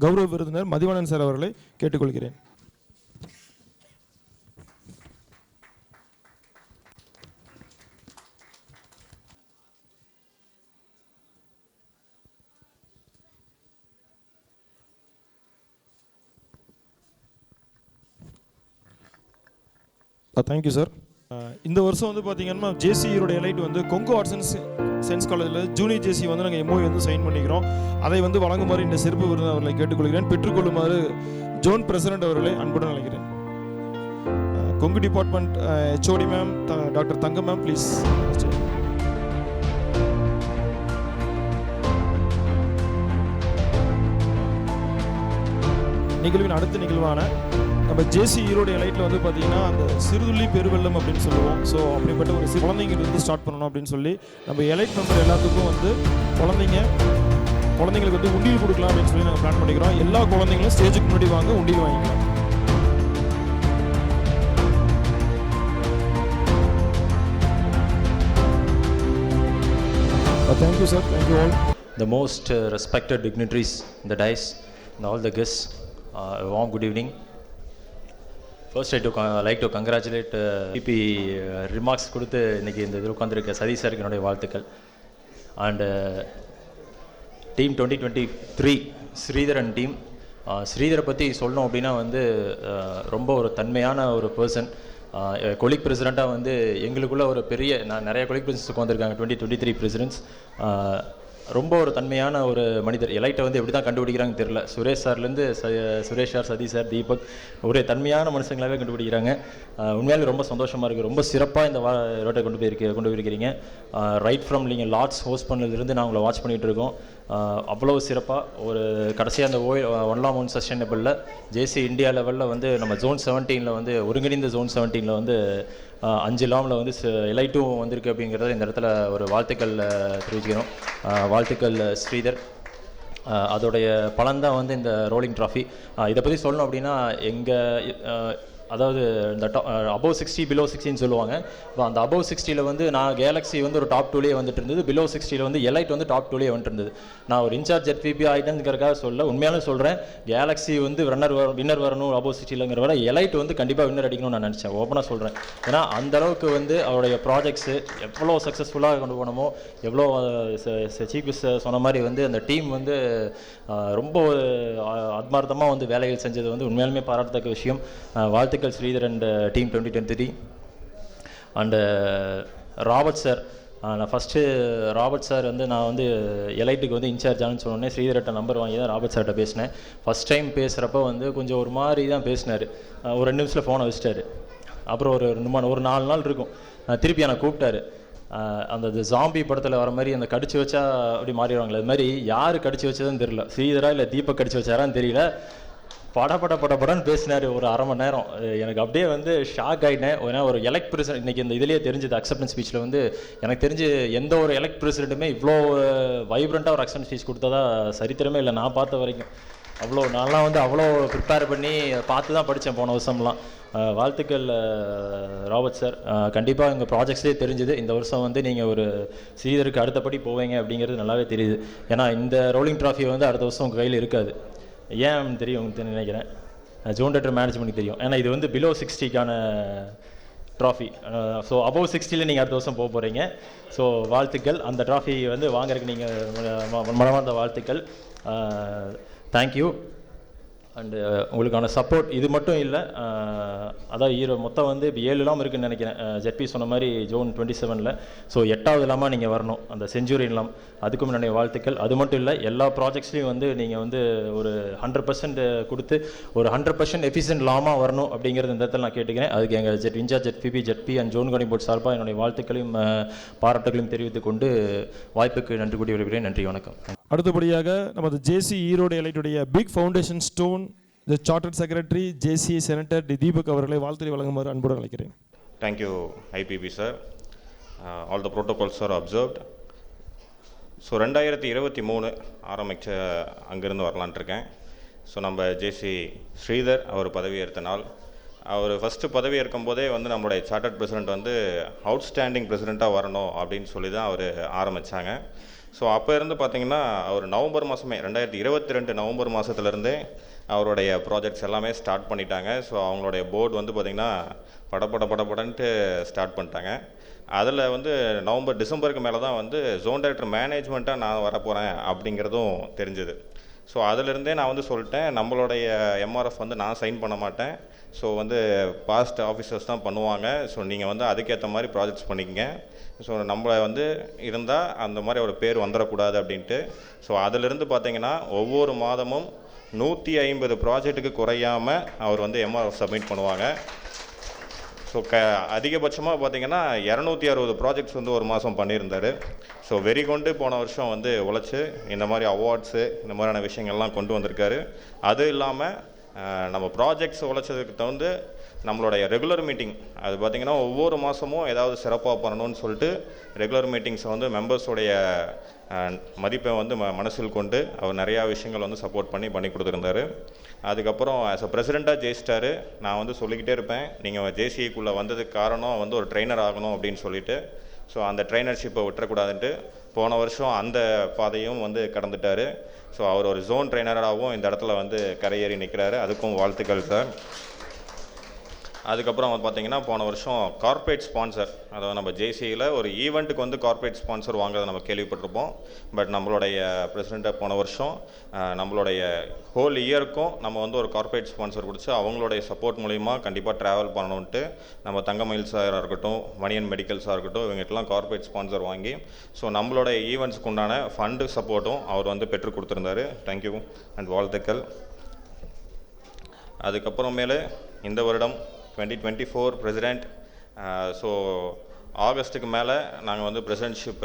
கௌரவ விருந்தினர் மதிவாணன் சார் அவர்களை கேட்டுக்கொள்கிறேன். Thank you sir. இந்த வருஷம் வந்து பார்த்தீங்கன்னா ஜேசி ஈரோடு எலைட் வந்து கொங்கு ஆர்ட்ஸ் அண்ட் சயின்ஸ் காலேஜில் ஜூனியர் ஜேசி வந்து நாங்கள் எம்ஓ வந்து சைன் பண்ணிக்கிறோம். அதை வந்து வழங்குமாறு இந்த சிறப்பு விருது அவர்களை கேட்டுக்கொள்கிறேன். பெற்றுக்கொள்ளுமாறு ஜோன் பிரசிடென்ட் அவர்களை அன்புடன் அழைக்கிறேன். Kongu department HOD ma'am doctor Thangam ma'am please. நிகழ்வின் அடுத்த நிகழ்வான நம்ம ஜேசி ஈரோடு எலைட்டில் வந்து பார்த்தீங்கன்னா அந்த சிறுதுள்ளி பெருவெள்ளம் அப்படின்னு சொல்லுவோம். ஸோ அப்படிப்பட்ட ஒரு குழந்தைங்கிட்ட ஸ்டார்ட் பண்ணணும் அப்படின்னு சொல்லி நம்ம எலைட் மெம்பர் எல்லாத்துக்கும் வந்து குழந்தைங்களுக்கு வந்து உண்டியல் கொடுக்கலாம் அப்படின்னு சொல்லி நாங்கள் பிளான் பண்ணிக்கிறோம். எல்லா குழந்தைங்களும் ஸ்டேஜுக்கு முன்னாடி வாங்க, உண்டியல் வாங்கிக்கலாம். Thank you sir, thank you all.
The most respected dignitaries in the dais and all the guests, a warm good evening. First I like to congratulate PP remarks கொடுத்து இன்னைக்கு இந்த இதில் உட்காந்துருக்க சதீஷ் சாருக்கு என்னுடைய வாழ்த்துக்கள். And team 2023 Sridharan team. ஸ்ரீதரை பற்றி சொல்லணும் அப்படின்னா வந்து ரொம்ப ஒரு தன்மையான ஒரு பர்சன். கொலிக் பிரசிடெண்ட்டாக வந்து எங்களுக்குள்ள ஒரு பெரிய நிறைய கொலிக் பிரசிடென்ட்ஸ் வந்திருக்காங்க 2023 பிரசிடென்ட்ஸ். ரொம்ப ஒரு தன்மையான ஒரு மனிதர். எலைட்டை வந்து எப்படி தான் கண்டுபிடிக்கிறாங்கன்னு தெரியல. சுரேஷ் சார்லேருந்து சுரேஷ் சார், சதீஷ் சார், தீபக் ஒரு தன்மையான மனுஷங்களாகவே கண்டுபிடிக்கிறாங்க. உண்மையாலே ரொம்ப சந்தோஷமாக இருக்குது. ரொம்ப சிறப்பாக இந்த ரோட்டை கொண்டு போயிருக்கிறீங்க. ரைட் ஃப்ரம் நீங்கள் லாட்ஸ் ஹோஸ்ட் பண்ணதுலேருந்து நான் உங்களை வாட்ச் பண்ணிகிட்டு இருக்கோம். அவ்வளோ சிறப்பாக ஒரு கடைசியாக அந்த ஒன்லாம் ஒன் சஸ்டைனபிளில் ஜேசி இந்தியா லெவலில் வந்து நம்ம ஜோன் 17 வந்து ஒருங்கிணைந்த ஜோன் 17 வந்து 5 லாமில் வந்து எலைட்டும் வந்திருக்கு அப்படிங்கிறத இந்த இடத்துல ஒரு வாழ்த்துக்கள் தெரிவிச்சுக்கிறோம். வாழ்த்துக்கள் ஸ்ரீதர். அதோடைய பலன்தான் வந்து இந்த ரோலிங் ட்ராஃபி. இதை பற்றி சொல்லணும் அப்படின்னா அதாவது இந்த அபவ் 60 பிலோ 60ன்னு சொல்லுவாங்க. இப்போ அந்த அபவ் 60ல் வந்து நான் கேலக்ஸி வந்து ஒரு டாப் 2லேயே வந்துட்டு இருந்தது. பிலோ 60ல் வந்து எலைட் வந்து டாப் 2லேயே வந்துட்டு இருந்தது. நான் ஒரு இன்சார்ஜ் எஃபிபி ஆகிட்டேங்கிறதுக்காக சொல்ல, உண்மையாலும் சொல்கிறேன். கேலக்ஸி வந்து வின்னர் வரணும் அபவ் 60ங்கிற வர எலைட் வந்து கண்டிப்பாக வின்னர் அடிக்கணும்னு நான் நினச்சேன். ஓப்பனாக சொல்கிறேன். ஏன்னா அந்தளவுக்கு வந்து அவருடைய ப்ராஜெக்ட்ஸு எவ்வளோ சக்ஸஸ்ஃபுல்லாக கொண்டு போனோமோ, எவ்வளோ சீஃப் சொன்ன மாதிரி வந்து அந்த டீம் வந்து ரொம்ப ஆத்மார்த்தமாக வந்து வேலைகள் செஞ்சது வந்து உண்மையாலுமே பாராட்டத்தக்க விஷயம். வாழ்த்துக்கள் Sridhar and team 2023. And Robert sir. நான் ஃபஸ்ட்டு ராபர்ட் சார் வந்து நான் வந்து எலைட்டுக்கு வந்து இன்சார்ஜ் ஆனு சொன்னோன்னே ஸ்ரீதர்கிட்ட நம்பர் வாங்கி தான் ராபர்ட் சார்கிட்ட பேசினேன். ஃபஸ்ட் டைம் பேசுகிறப்ப வந்து கொஞ்சம் ஒரு மாதிரி தான் பேசினார். ஒரு 2 நிமிஷத்தில் ஃபோனை வச்சிட்டாரு. அப்புறம் ஒரு 4 நாள் இருக்கும் திருப்பி என்னை கூப்பிட்டாரு. அந்த ஜாம்பி படத்தில் வர மாதிரி அந்த கடிச்சு வச்சா அப்படி மாறிடுவாங்களே, அது மாதிரி யார் கடிச்சு வச்சதுன்னு தெரியல. ஸ்ரீதரா இல்லை தீபக் கடிச்சு வச்சாரான்னு தெரியல. படன்னு பேசினார் ஒரு 1/2 மணி நேரம். எனக்கு அப்படியே வந்து ஷாக் ஆகிட்டேன். ஏன்னா ஒரு எலெக்ட் பிரசிடென்ட் இன்றைக்கி இந்த இதுலேயே தெரிஞ்சது அக்செப்டன்ஸ் ஸ்பீச்சில் வந்து எனக்கு தெரிஞ்சு எந்த ஒரு எலெக்ட் பிரசிடெண்ட்டுமே இவ்வளோ வைப்ரண்ட்டாக ஒரு அக்செப்டன்ஸ் ஸ்பீச் கொடுத்ததா சரித்திரமே இல்லை நான் பார்த்த வரைக்கும். நான்லாம் வந்து அவ்வளோ ப்ரிப்பேர் பண்ணி பார்த்து தான் படித்தேன் போன வருஷம்லாம். வாழ்த்துக்கள் ராபர்ட் சார். கண்டிப்பாக எங்கள் ப்ராஜெக்ட்ஸ்லேயே தெரிஞ்சுது இந்த வருஷம் வந்து நீங்கள் ஒரு ஸ்ரீதருக்கு அடுத்தபடி போவீங்க அப்படிங்கிறது நல்லாவே தெரியுது. ஏன்னா இந்த ரோலிங் ட்ராஃபி வந்து அடுத்த வருஷம் உங்கள் கையில் இருக்காது. ஏன் தெரியும் நினைக்கிறேன், ஜோன் டேரக்டர் மேனேஜ்மெண்ட்டுக்கு தெரியும். ஏன்னா இது வந்து பிலோ 60க்கான ட்ராஃபி. ஸோ அபவ் 60ல் நீங்கள் அடுத்த வருஷம் போக போகிறீங்க. ஸோ வாழ்த்துக்கள். அந்த ட்ராஃபி வந்து வாங்குறதுக்கு நீங்கள் மனமார்ந்த வாழ்த்துக்கள். தேங்க்யூ. அண்டு உங்களுக்கான சப்போர்ட் இது மட்டும் இல்லை, அதான் மொத்தம் வந்து இப்போ 7 இல்லாமல் இருக்குதுன்னு நினைக்கிறேன். ஜெட்பி சொன்ன மாதிரி ஜூன் 27 ஸோ 8வது இல்லாமல் நீங்கள் வரணும் அந்த செஞ்சுரி இல்லாம், அதுக்கும் என்னுடைய வாழ்த்துக்கள். அது மட்டும் இல்லை, எல்லா ப்ராஜெக்ட்ஸ்லையும் வந்து நீங்கள் வந்து ஒரு 100% கொடுத்து ஒரு 100% எஃபிஷியன்ட் லாமாக வரணும் அப்படிங்கிறது இந்த இடத்துல நான் கேட்டுக்கிறேன். அதுக்கு எங்கள் இன்சார்ஜ் ஜெட்பி அண்ட் ஜோன் கவுனிங் போர்ட் சார்பாக என்னுடைய வாழ்த்துக்களையும் பாராட்டுகளையும் தெரிவித்துக் கொண்டு வாய்ப்புக்கு நன்றி கூடி வருகிறேன். நன்றி, வணக்கம்.
அடுத்தபடியாக நமது ஜேசி ஈரோடு எலைட்டுடைய big foundation stone the chartered secretary JC senator T Deepak அவர்களை வாழ்த்துறை வழங்குமாறு அன்புடன் அழைக்கிறேன்.
Thank you IPP sir. All the protocols are observed. So 2023 ஆரம்பித்த அங்கேருந்து வரலான்ட்டு இருக்கேன். ஸோ நம்ம ஜேசி ஸ்ரீதர் அவர் பதவி ஏற்ற நாள், அவர் ஃபஸ்ட்டு பதவி ஏற்கும் போதே வந்து நம்மளுடைய சார்ட்டர்ட் பிரசிடெண்ட் வந்து அவுட்ஸ்டாண்டிங் பிரசிடெண்ட்டாக வரணும் அப்படின்னு சொல்லி தான் அவர் ஆரம்பித்தாங்க. ஸோ அப்போ இருந்து பார்த்திங்கன்னா அவர் நவம்பர் மாதமே 2022 நவம்பர் மாதத்துலேருந்தே அவருடைய ப்ராஜெக்ட்ஸ் எல்லாமே ஸ்டார்ட் பண்ணிட்டாங்க. ஸோ அவங்களுடைய போர்டு வந்து பார்த்திங்கன்னா படப்படன்ட்டு ஸ்டார்ட் பண்ணிட்டாங்க. அதில் வந்து நவம்பர் டிசம்பருக்கு மேலே தான் வந்து ஜோன் டைரக்டர் மேனேஜ்மெண்ட்டாக நான் வரப்போகிறேன் அப்படிங்கிறதும் தெரிஞ்சுது. ஸோ அதிலிருந்தே நான் வந்து சொல்லிட்டேன், நம்மளுடைய எம்ஆர்எஃப் வந்து நான் சைன் பண்ண மாட்டேன், ஸோ வந்து பாஸ்ட் ஆஃபீஸர்ஸ் தான் பண்ணுவாங்க, ஸோ நீங்கள் வந்து அதுக்கேற்ற மாதிரி ப்ராஜெக்ட்ஸ் பண்ணிக்கங்க, ஸோ நம்மளை வந்து இருந்தால் அந்த மாதிரி ஒரு பேர் வந்துடக்கூடாது அப்படின்ட்டு. ஸோ அதிலிருந்து பார்த்திங்கன்னா ஒவ்வொரு மாதமும் 150 ப்ராஜெக்ட்டுக்கு குறையாமல் அவர் வந்து எம்ஆர்எஃப் சப்மிட் பண்ணுவாங்க. ஸோ அதிகபட்சமாக பார்த்திங்கன்னா 260 ப்ராஜெக்ட்ஸ் வந்து ஒரு மாதம் பண்ணியிருந்தார். ஸோ வெறி கொண்டு போன வருஷம் வந்து உழைச்சி இந்த மாதிரி அவார்ட்ஸு இந்த மாதிரியான விஷயங்கள்லாம் கொண்டு வந்திருக்காரு. அது இல்லாமல் நம்ம ப்ராஜெக்ட்ஸ் உழைச்சதுக்கு தகுந்து நம்மளுடைய ரெகுலர் மீட்டிங் அது பார்த்திங்கன்னா ஒவ்வொரு மாதமும் ஏதாவது சிறப்பாக பண்ணணும்னு சொல்லிட்டு ரெகுலர் மீட்டிங்ஸை வந்து மெம்பர்ஸோடைய மதிப்பை வந்து மனசில் கொண்டு அவர் நிறையா விஷயங்கள் வந்து சப்போர்ட் பண்ணி கொடுத்துருந்தாரு. அதுக்கப்புறம் ஆஸ் அ பிரசிடெண்ட்டாக ஜெயிச்சிட்டாரு. நான் வந்து சொல்லிக்கிட்டே இருப்பேன், நீங்கள் ஜேசிஐக்குள்ளே வந்ததுக்கு காரணம் வந்து ஒரு ட்ரெயினர் ஆகணும் அப்படின்னு சொல்லிட்டு. ஸோ அந்த ட்ரெயினர்ஷிப்பை விட்டுறக்கூடாதுன்ட்டு போன வருஷம் அந்த பாதையும் வந்து கடந்துட்டார். ஸோ அவர் ஒரு ஜோன் ட்ரெயினராகவும் இந்த இடத்துல வந்து கரையேறி நிற்கிறாரு. அதுக்கும் வாழ்த்துக்கள் சார். அதுக்கப்புறம் வந்து பார்த்திங்கன்னா போன வருஷம் கார்ப்பரேட் ஸ்பான்சர், அதாவது நம்ம ஜேசியில் ஒரு ஈவெண்ட்டுக்கு வந்து கார்ப்பரேட் ஸ்பான்சர் வாங்குறதை நம்ம கேள்விப்பட்டிருப்போம். பட் நம்மளுடைய பிரசிடெண்ட்டை போன வருஷம் நம்மளுடைய ஹோல் இயருக்கும் நம்ம வந்து ஒரு கார்ப்பரேட் ஸ்பான்சர் கொடுத்து அவங்களுடைய சப்போர்ட் மூலிமா கண்டிப்பாக ட்ராவல் பண்ணணுன்ட்டு நம்ம தங்கமயில்ஸாக இருக்கட்டும், மணியன் மெடிக்கல்ஸாக இருக்கட்டும், இவங்ககிட்டலாம் கார்ப்பரேட் ஸ்பான்சர் வாங்கி ஸோ நம்மளுடைய ஈவெண்ட்ஸ்க்கு உண்டான ஃபண்டு சப்போர்ட்டும் அவர் வந்து பெற்றுக் கொடுத்துருந்தாரு. தேங்க்யூ அண்ட் வாழ்த்துக்கள். அதுக்கப்புறமேலே இந்த வருடம் 2024 பிரசிடெண்ட், ஸோ ஆகஸ்ட்டுக்கு மேலே நாங்கள் வந்து பிரசிடென்ட்ஷிப்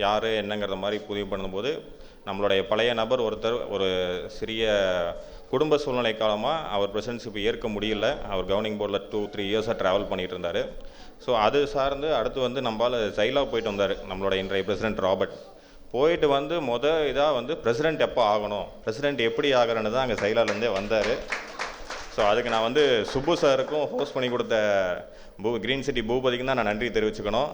யார் என்னங்கிறத மாதிரி பதிவு பண்ணும்போது நம்மளுடைய பழைய நபர் ஒருத்தர் ஒரு சிறிய குடும்ப சூழ்நிலை காலமாக அவர் பிரசிடென்ட்ஷிப் ஏற்க முடியல. அவர் கவர்னிங் போர்டில் 2-3 இயர்ஸாக ட்ராவல் பண்ணிகிட்டு இருந்தார். ஸோ அது சார்ந்து அடுத்து வந்து நம்மளால் ஜைலா போயிட்டு வந்தார் நம்மளோட இன்றைய பிரசிடெண்ட் ராபர்ட். போயிட்டு வந்து இதாக வந்து பிரசிடெண்ட் எப்போ ஆகணும், பிரசிடெண்ட் எப்படி ஆகிறன்னு தான் அங்கே ஜைலாலேருந்தே வந்தார். ஸோ அதுக்கு நான் வந்து சுப்பு சாருக்கும் ஹோஸ்ட் பண்ணி கொடுத்த க்ரீன் சிட்டி பூபதிக்கு தான் நான் நன்றி தெரிவிச்சுக்கணும்.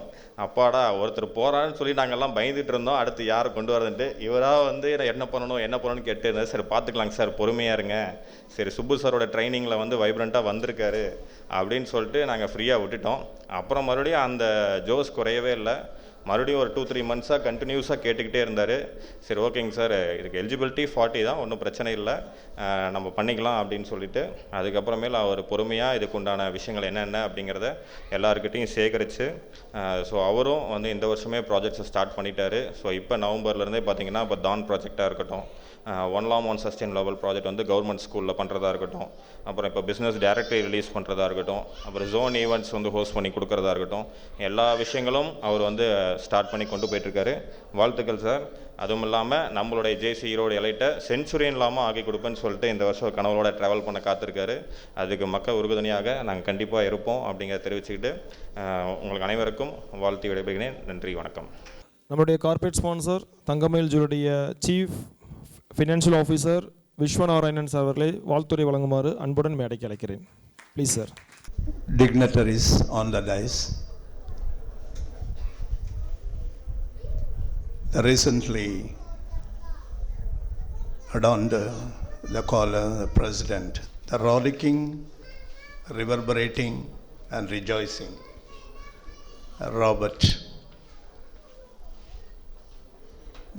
அப்பாடா ஒருத்தர் போகிறான்னு சொல்லி நாங்கள்லாம் பயந்துட்டு இருந்தோம், அடுத்து யார் கொண்டு வரதுன்ட்டு. இவராக வந்து என்ன பண்ணணும்னு கேட்டு சரி பார்த்துக்கலாங்க சார், பொறுமையாக இருங்க, சரி சுப்பு சாரோட ட்ரைனிங்கில் வந்து வைப்ரண்ட்டாக வந்திருக்காரு அப்படின்னு சொல்லிட்டு நாங்கள் ஃப்ரீயாக விட்டுட்டோம். அப்புறம் மறுபடியும் அந்த ஜோஸ் குறையவே இல்லை. மறுபடியும் ஒரு 2-3 மந்த்ஸாக கண்டினியூஸாக கேட்டுக்கிட்டே இருந்தார். சரி ஓகேங்க சார், இதுக்கு எலிஜிபிலிட்டி 40 தான், ஒன்றும் பிரச்சனை இல்லை, நம்ம பண்ணிக்கலாம் அப்படின்னு சொல்லிட்டு அதுக்கப்புறமேல அவர் பொறுமையாக இதுக்கு உண்டான விஷயங்கள் என்னென்ன அப்படிங்கிறத எல்லாருக்கிட்டையும் சேகரித்து ஸோ அவரும் வந்து இந்த வருஷமே ப்ராஜெக்ட்ஸை ஸ்டார்ட் பண்ணிட்டார். ஸோ இப்போ நவம்பர்லேருந்தே பார்த்திங்கன்னா இப்போ தான் ப்ராஜெக்டாக இருக்கட்டும், 1 சஸ்டெயின் லெவல் ப்ராஜெக்ட் வந்து கவர்மெண்ட் ஸ்கூலில் பண்ணுறதா இருக்கட்டும், அப்புறம் இப்போ பிஸ்னஸ் டைரக்டரி ரிலீஸ் பண்ணுறதா இருக்கட்டும், அப்புறம் ஜோன் ஈவெண்ட்ஸ் வந்து ஹோஸ்ட் பண்ணி கொடுக்குறதா இருக்கட்டும், எல்லா விஷயங்களும் அவர் வந்து ஸ்டார்ட் பண்ணி கொண்டு போயிட்டுருக்காரு. வாழ்த்துக்கள் சார். அதுவும் இல்லாமல் நம்மளுடைய ஜேசி ஈரோடு எலைட்டை செஞ்சுரியன் இல்லாமல் ஆக்கி கொடுப்பேன்னு சொல்லிட்டு இந்த வருஷம் கனவோட ட்ராவல் பண்ண காத்திருக்காரு. அதுக்கு மக்கள் உறுதுணையாக நாங்கள் கண்டிப்பாக இருப்போம் அப்படிங்கிறத தெரிவிச்சுக்கிட்டு உங்களுக்கு அனைவருக்கும் வாழ்த்து விடைபெறுகிறேன். நன்றி, வணக்கம்.
நம்முடைய கார்ப்பரேட் ஸ்பான்சர் தங்கமயில் ஜுவலுடைய சீஃப் ஃபினான்ஷியல் ஆஃபீஸர் விஸ்வநாராயணன் சார் அவர்களை வாழ்த்துறை வழங்குமாறு அன்புடன் மேடைக்கு அழைக்கிறேன். Please sir.
Dignitaries on the dais. The recently adorned the caller, the president, the rollicking, reverberating and rejoicing Robert.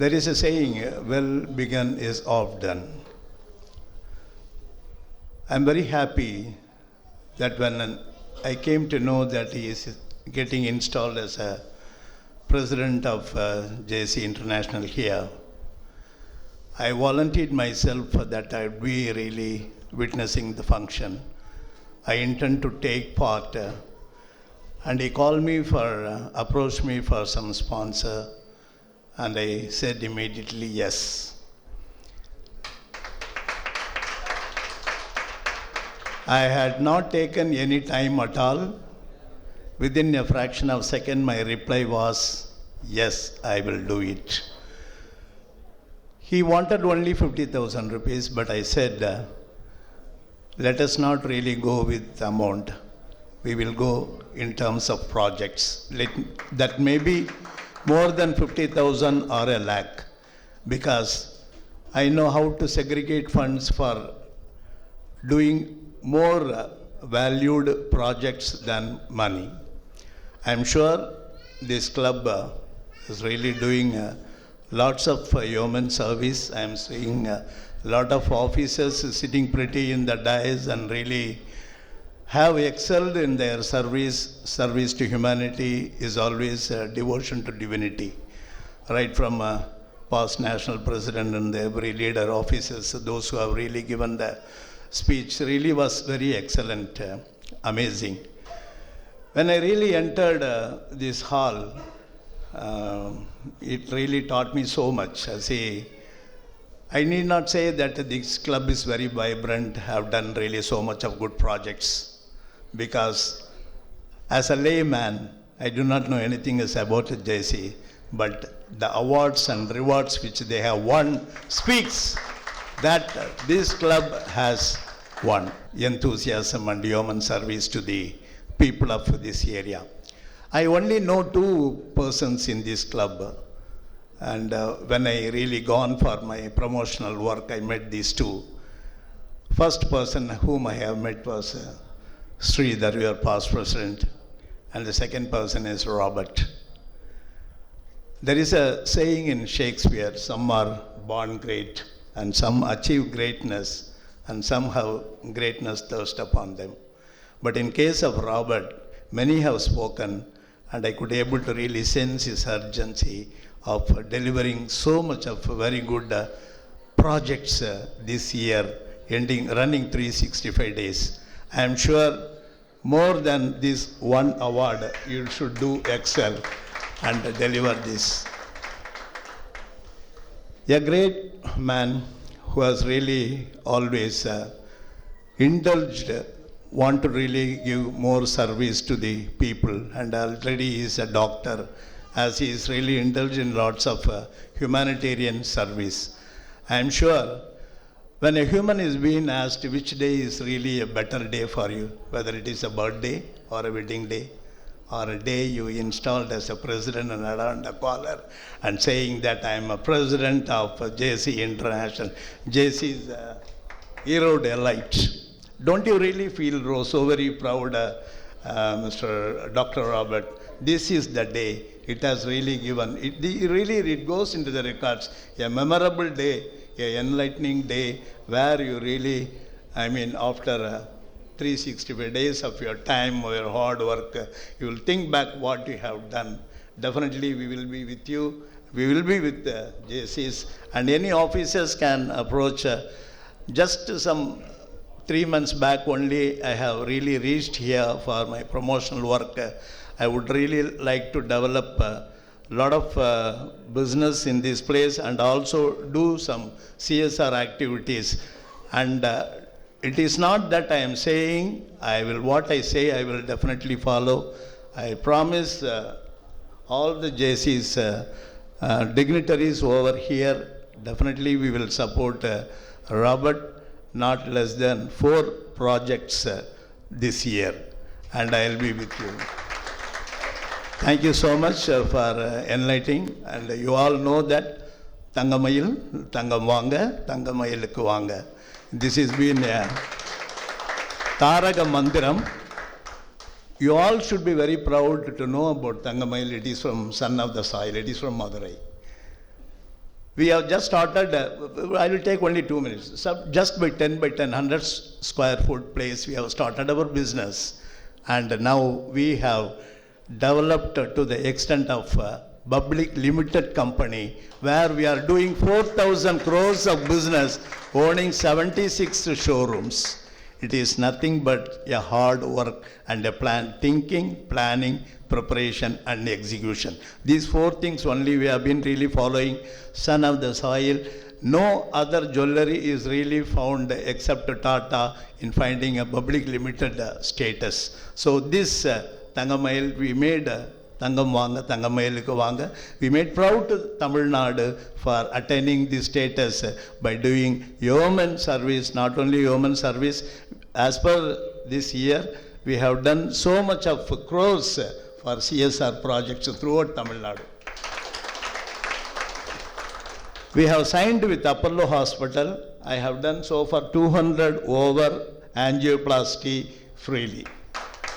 There is a saying, well begun is half done. I'm very happy that when I came to know that he is getting installed as a president of JC International here, I volunteered myself that I would be really witnessing the function. I intend to take part. And he called me approached me for some sponsor, and I said immediately yes. I had not taken any time at all. Within a fraction of a second, my reply was, yes, I will do it. He wanted only 50,000 rupees, but I said, let us not really go with the amount. We will go in terms of projects. That may be more than 50,000 or a lakh, because I know how to segregate funds for doing more valued projects than money. I'm sure this club is really doing lots of yeoman service. I'm seeing a lot of officers sitting pretty in the dais and really have excelled in their service. Service to humanity is always a devotion to divinity. Right from past national president and every leader, officers, those who have really given the speech really was very excellent, amazing. When I really entered this hall, it really taught me so much. I need not say that this club is very vibrant, have done really so much of good projects, because as a layman, I do not know anything about JC, but the awards and rewards which they have won speaks that this club has won enthusiasm and yeoman service to the people of this area. I only know two persons in this club, and when I really gone for my promotional work, I met these two. First person whom I have met was Sridhar, your past president, and the second person is Robert. There is a saying in Shakespeare, some are born great and some achieve greatness and some have greatness thirst upon them. But in case of Robert, many have spoken, and I could able to really sense his urgency of delivering so much of very good projects this year, running 365 days. I am sure more than this one award, you should do excel and deliver this. A great man who has really always indulged, want to really give more service to the people, and already he is a doctor, as he is really indulged in lots of humanitarian service. I am sure when a human is being asked which day is really a better day for you, whether it is a birthday or a wedding day, or a day you installed as a president and around a collar and saying that I am a president of JC International, JC's Erode Elite. Don't you really feel so very proud, Mr. Dr. Robert? This is the day. It has really given, it goes into the records, a memorable day, a enlightening day, where you really, after 365 days of your time or your hard work, you will think back what you have done. Definitely we will be with you. We will be with the JCs, and any officers can approach. Just some 3 months back only, I have really reached here for my promotional work. I would really like to develop a lot of business in this place and also do some CSR activities. And it is not that I am saying, what I say I will definitely follow. I promise all the JC's dignitaries over here, definitely we will support Robert, not less than 4 projects this year, and I will be with you. Thank you so much for enlightening, and you all know that Tangamayil, Tangamwanga, Tangamayilukku Vanga. This has been a Taraga Mandiram. You all should be very proud to know about Tangamayil. It is from son of the soil. It is from Madurai. We have just started, I will take only 2 minutes. So just by 10 by 10, 100 square foot place, we have started our business. And now we have developed to the extent of public limited company, where we are doing 4,000 crores of business, owning 76 showrooms. It is nothing but a hard work and a plan, thinking, planning, preparation and execution. These 4 things only we have been really following. Son of the soil. No other jewelry is really found except Tata in finding a public limited status. So this Thangamayil we made Thangam Vanga, Thangamayilukku Vanga. We made proud to Tamil Nadu for attaining this status by doing yeoman service, not only yeoman service. As per this year, we have done so much of crores for CSR projects throughout Tamil Nadu. We have signed with Apollo Hospital. I have done so far 200 over angioplasty freely.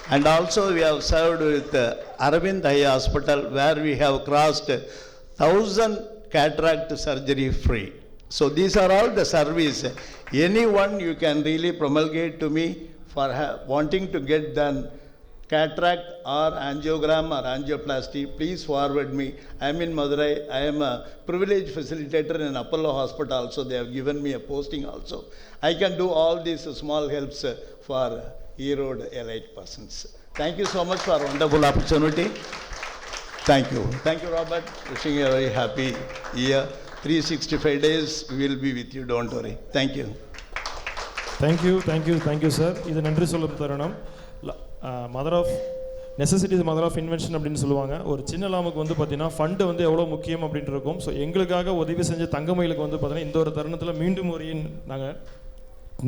And also we have served with Aravind Eye Hospital, where we have crossed 1,000 cataract surgery free. So these are all the service. Anyone you can really promulgate to me for wanting to get done cataract or angiogram or angioplasty, please forward me. I am in Madurai. I am a privileged facilitator in Apollo Hospital also. They have given me a posting also. I can do all these small helps for Erode elite persons. Thank you so much for a wonderful opportunity. Thank you. Thank you, Robert. Wishing you a very happy year. 365 days we will be with you. Don't worry. Thank you.
Thank you, sir. இது நன்றி சொல்லும் தருணம். Mother of necessity is mother of invention அப்படின்னு சொல்லுவாங்க. ஒரு சின்ன லாமுக்கு வந்து பார்த்தீங்கன்னா ஃபண்டு வந்து எவ்வளோ முக்கியம் அப்படின்ட்டு இருக்கும். ஸோ எங்களுக்காக உதவி செஞ்ச தங்கமயிலுக்கு வந்து பார்த்தீங்கன்னா இந்த ஒரு தருணத்தில் மீண்டும் ஒரு நாங்கள்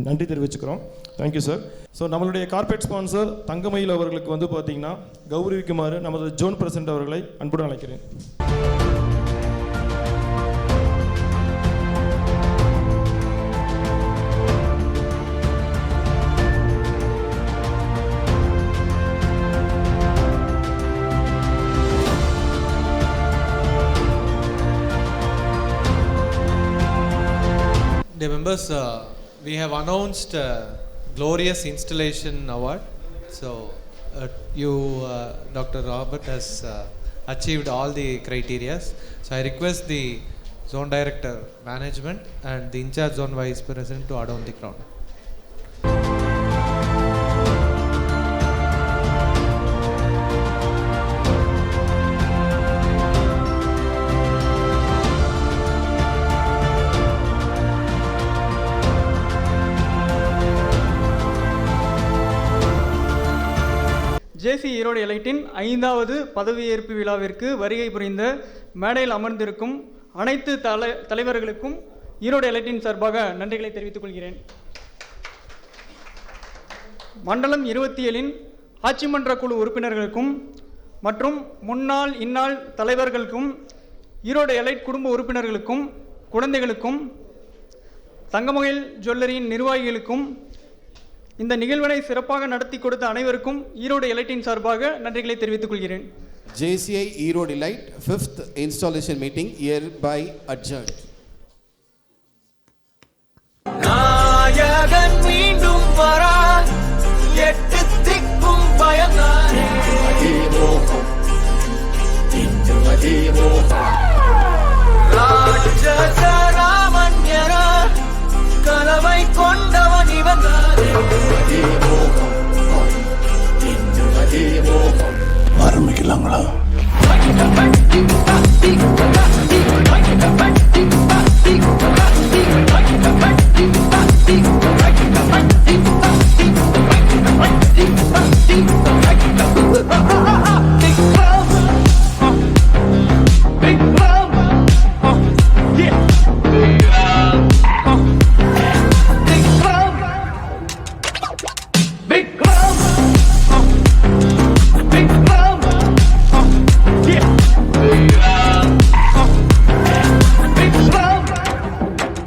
நன்றி தெரிவிச்சுக்கிறோம். Thank you sir. ஸோ நம்மளுடைய கார்பரேட் ஸ்பான்சர் தங்கமயில் அவர்களுக்கு வந்து பார்த்தீங்கன்னா கௌரவிக்குமாறு நமது ஜோன் பிரசிடென்ட் அவர்களை அன்புடன் அழைக்கிறேன்.
Dear members, we have announced Glorious Installation Award. So, Dr. Robert has achieved all the criteria. So, I request the Zone Director Management and the In-charge Zone Vice President to adorn the crown.
ஜேசி ஈரோடு எலைட்டின் 5வது பதவியேற்பு விழாவிற்கு வருகை புரிந்த மேடையில் அமர்ந்திருக்கும் அனைத்து தலைவர்களுக்கும் ஈரோடு எலைட்டின் சார்பாக நன்றிகளை தெரிவித்துக் கொள்கிறேன். மண்டலம் 27இன் ஆட்சி மன்ற குழு உறுப்பினர்களுக்கும் மற்றும் முன்னாள் இந்நாள் தலைவர்களுக்கும் ஈரோடு எலைட் குடும்ப உறுப்பினர்களுக்கும் குழந்தைகளுக்கும் தங்கமயில் ஜுவல்லரியின் நிர்வாகிகளுக்கும் இந்த நிகழ்வினை சிறப்பாக நடத்தி கொடுத்த அனைவருக்கும் ஈரோடு எலைட்டின் சார்பாக நன்றிகளை தெரிவித்துக் கொள்கிறேன்.
JCI Erode Elite 5th installation meeting hereby adjourned.
நாயகன் மீண்டும் வரா, 8 திக்கும் பயந்தானே. ராட்சச ராமன்யர கலவை கொண்டவன் இவன் தானே.
ஆரம்பிக்கலாங்களா?